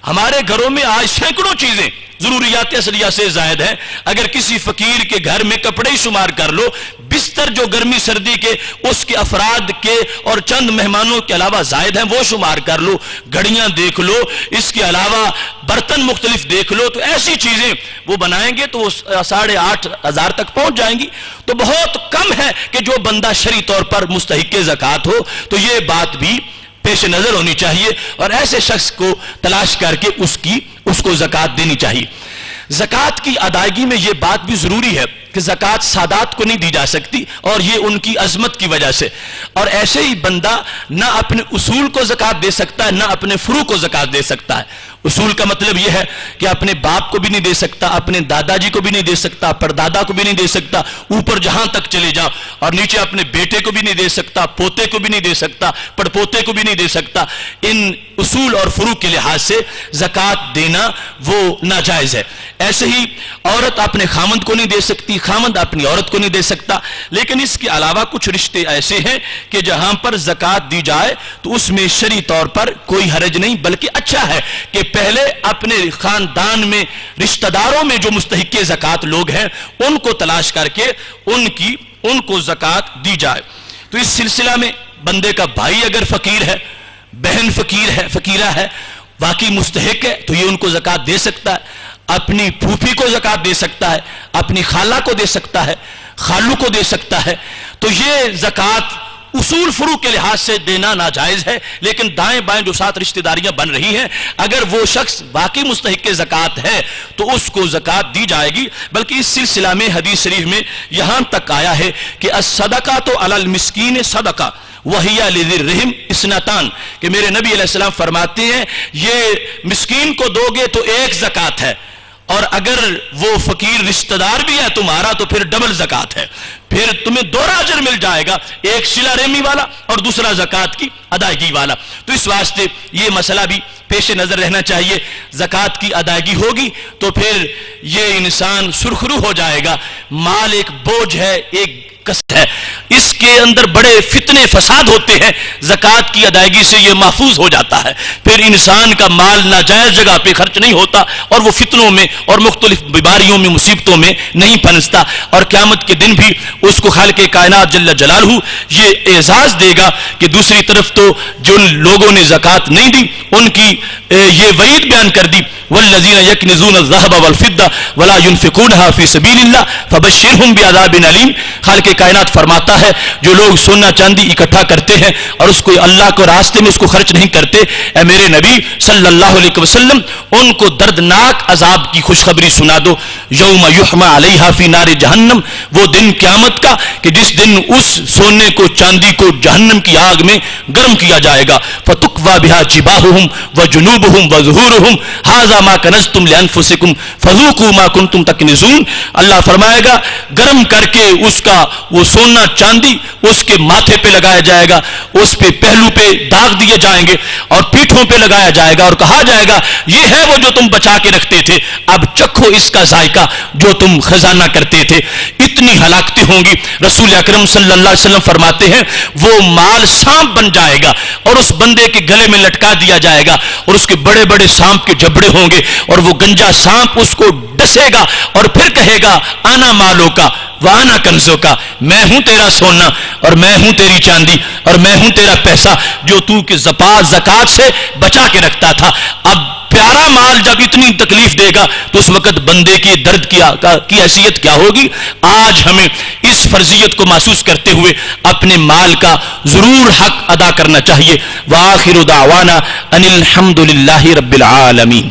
ہمارے گھروں میں آج سینکڑوں چیزیں ضروریات اصلیہ سے زائد ہیں، اگر کسی فقیر کے گھر میں کپڑے ہی شمار کر لو، بستر جو گرمی سردی کے اس کے افراد کے اور چند مہمانوں کے علاوہ زائد ہیں وہ شمار کر لو، گھڑیاں دیکھ لو، اس کے علاوہ برتن مختلف دیکھ لو، تو ایسی چیزیں وہ بنائیں گے تو وہ 8,500 تک پہنچ جائیں گی۔ تو بہت کم ہے کہ جو بندہ شرعی طور پر مستحق زکوٰۃ ہو، تو یہ بات بھی پیش نظر ہونی چاہیے اور ایسے شخص کو تلاش کر کے اس کو زکوٰۃ دینی چاہیے۔ زکوٰۃ کی ادائیگی میں یہ بات بھی ضروری ہے کہ زکوٰۃ سادات کو نہیں دی جا سکتی، اور یہ ان کی عظمت کی وجہ سے، اور ایسے ہی بندہ نہ اپنے اصول کو زکوٰۃ دے سکتا ہے نہ اپنے فروع کو زکوٰۃ دے سکتا ہے۔ اصول کا مطلب یہ ہے کہ اپنے باپ کو بھی نہیں دے سکتا، اپنے دادا جی کو بھی نہیں دے سکتا، پردادا کو بھی نہیں دے سکتا، اوپر جہاں تک چلے جاؤ، اور نیچے اپنے بیٹے کو بھی نہیں دے سکتا، پوتے کو بھی نہیں دے سکتا، پڑپوتے کو بھی نہیں دے سکتا۔ ان اصول اور فروع کے لحاظ سے زکوٰۃ دینا وہ ناجائز ہے۔ ایسے ہی عورت اپنے خامند کو نہیں دے سکتی، خامند اپنی عورت کو نہیں دے سکتا، لیکن اس کے علاوہ کچھ رشتے ایسے ہیں کہ جہاں پر زکوٰۃ دی جائے تو اس میں شرعی طور پر کوئی حرج نہیں، بلکہ اچھا ہے کہ پہلے اپنے خاندان میں رشتہ داروں میں جو مستحق زکوٰۃ لوگ ہیں ان کو تلاش کر کے ان کو زکوٰۃ دی جائے۔ تو اس سلسلہ میں بندے کا بھائی اگر فقیر ہے، بہن فقیرہ ہے، واقعی مستحق ہے تو یہ ان کو زکوٰۃ دے سکتا ہے، اپنی پھوپھی کو زکوٰۃ دے سکتا ہے، اپنی خالہ کو دے سکتا ہے، خالو کو دے سکتا ہے۔ تو یہ زکوٰۃ اصول فروع کے لحاظ سے دینا ناجائز ہے، لیکن دائیں بائیں جو 7 رشتہ داریاں بن رہی ہیں اگر وہ شخص واقعی مستحق زکوٰۃ ہے تو اس کو زکوٰۃ دی جائے گی۔ بلکہ اس سلسلہ میں حدیث شریف میں یہاں تک آیا ہے کہ الصدقۃ علی المسکین صدقہ وہی لذی الرحم اثنتان، کہ میرے نبی علیہ السلام فرماتے ہیں یہ مسکین کو دو گے تو 1 زکوٰۃ ہے، اور اگر وہ فقیر رشتہ دار بھی ہے تمہارا تو پھر ڈبل زکوٰۃ ہے، پھر تمہیں 2 اجر مل جائے گا، ایک صلہ رحمی والا اور دوسرا زکوٰۃ کی ادائیگی والا۔ تو اس واسطے یہ مسئلہ بھی پیش نظر رہنا چاہیے، زکوٰۃ کی ادائیگی ہوگی تو پھر یہ انسان سرخرو ہو جائے گا، مال ایک بوجھ ہے، ایک کسر ہے، اس کے اندر بڑے فتنے فساد ہوتے ہیں، زکوٰۃ کی ادائیگی سے یہ محفوظ ہو جاتا ہے، پھر انسان کا مال ناجائز جگہ پہ خرچ نہیں ہوتا اور وہ فتنوں میں اور مختلف بیماریوں میں مصیبتوں میں نہیں پھنستا، اور قیامت کے دن بھی اس کو خالق کائنات جل جلالہ یہ اعزاز دے گا کہ دوسری طرف تو جن لوگوں نے زکوٰۃ نہیں دی ان کی یہ وعید بیان کر دی، والذین یکنزون الذهب والفضة ولا ينفقونها فی سبیل اللہ فبشرهم بعذاب علیم۔ خالق کائنات فرماتا ہے جو لوگ سونا چاندی اکٹھا کرتے ہیں اور اس کو اللہ کے راستے میں اس کو خرچ نہیں کرتے، اے میرے نبی صلی اللہ علیہ وسلم ان کو دردناک عذاب کی خوشخبری سنا دو۔ یوم یحمى علیہا فی نار جہنم، وہ دن قیامت کا کہ جس دن اس سونے کو چاندی کو جہنم کی آگ میں گرم کیا جائے گا، فتکوی بہا جباہہم وجنوبہم وظہورہم ھذا ما کنزتم لانفسکم فذوقوا ما کنتم تکنزون۔ اللہ فرمائے گا گرم کر کے اس کا وہ سونا چاندی اس کے ماتھے پہ لگایا جائے گا، اس پہ پہلو پہ داغ دیے جائیں گے اور پیٹھوں پہ لگایا جائے گا اور کہا جائے گا یہ ہے وہ جو تم بچا کے رکھتے تھے، اب چکھو اس کا ذائقہ جو تم خزانہ کرتے تھے۔ اتنی ہلاکتیں ہوں گی، رسول اکرم صلی اللہ علیہ وسلم فرماتے ہیں وہ مال سانپ بن جائے گا اور اس بندے کے گلے میں لٹکا دیا جائے گا اور اس کے بڑے بڑے سانپ کے جبڑے ہوں گے اور وہ گنجا سانپ اس کو ڈسے گا اور پھر کہے گا آنا مالوں کا وانا کنزوں کا، میں ہوں تیرا سونا اور میں ہوں تیری چاندی اور میں ہوں تیرا پیسہ جو تو کہ زکوٰۃ سے بچا کے رکھتا تھا۔ اب پیارا مال جب اتنی تکلیف دے گا تو اس وقت بندے کی درد کی حیثیت کیا ہوگی۔ آج ہمیں اس فرضیت کو محسوس کرتے ہوئے اپنے مال کا ضرور حق ادا کرنا چاہیے۔ وآخر دعوانا ان الحمد للہ رب العالمین۔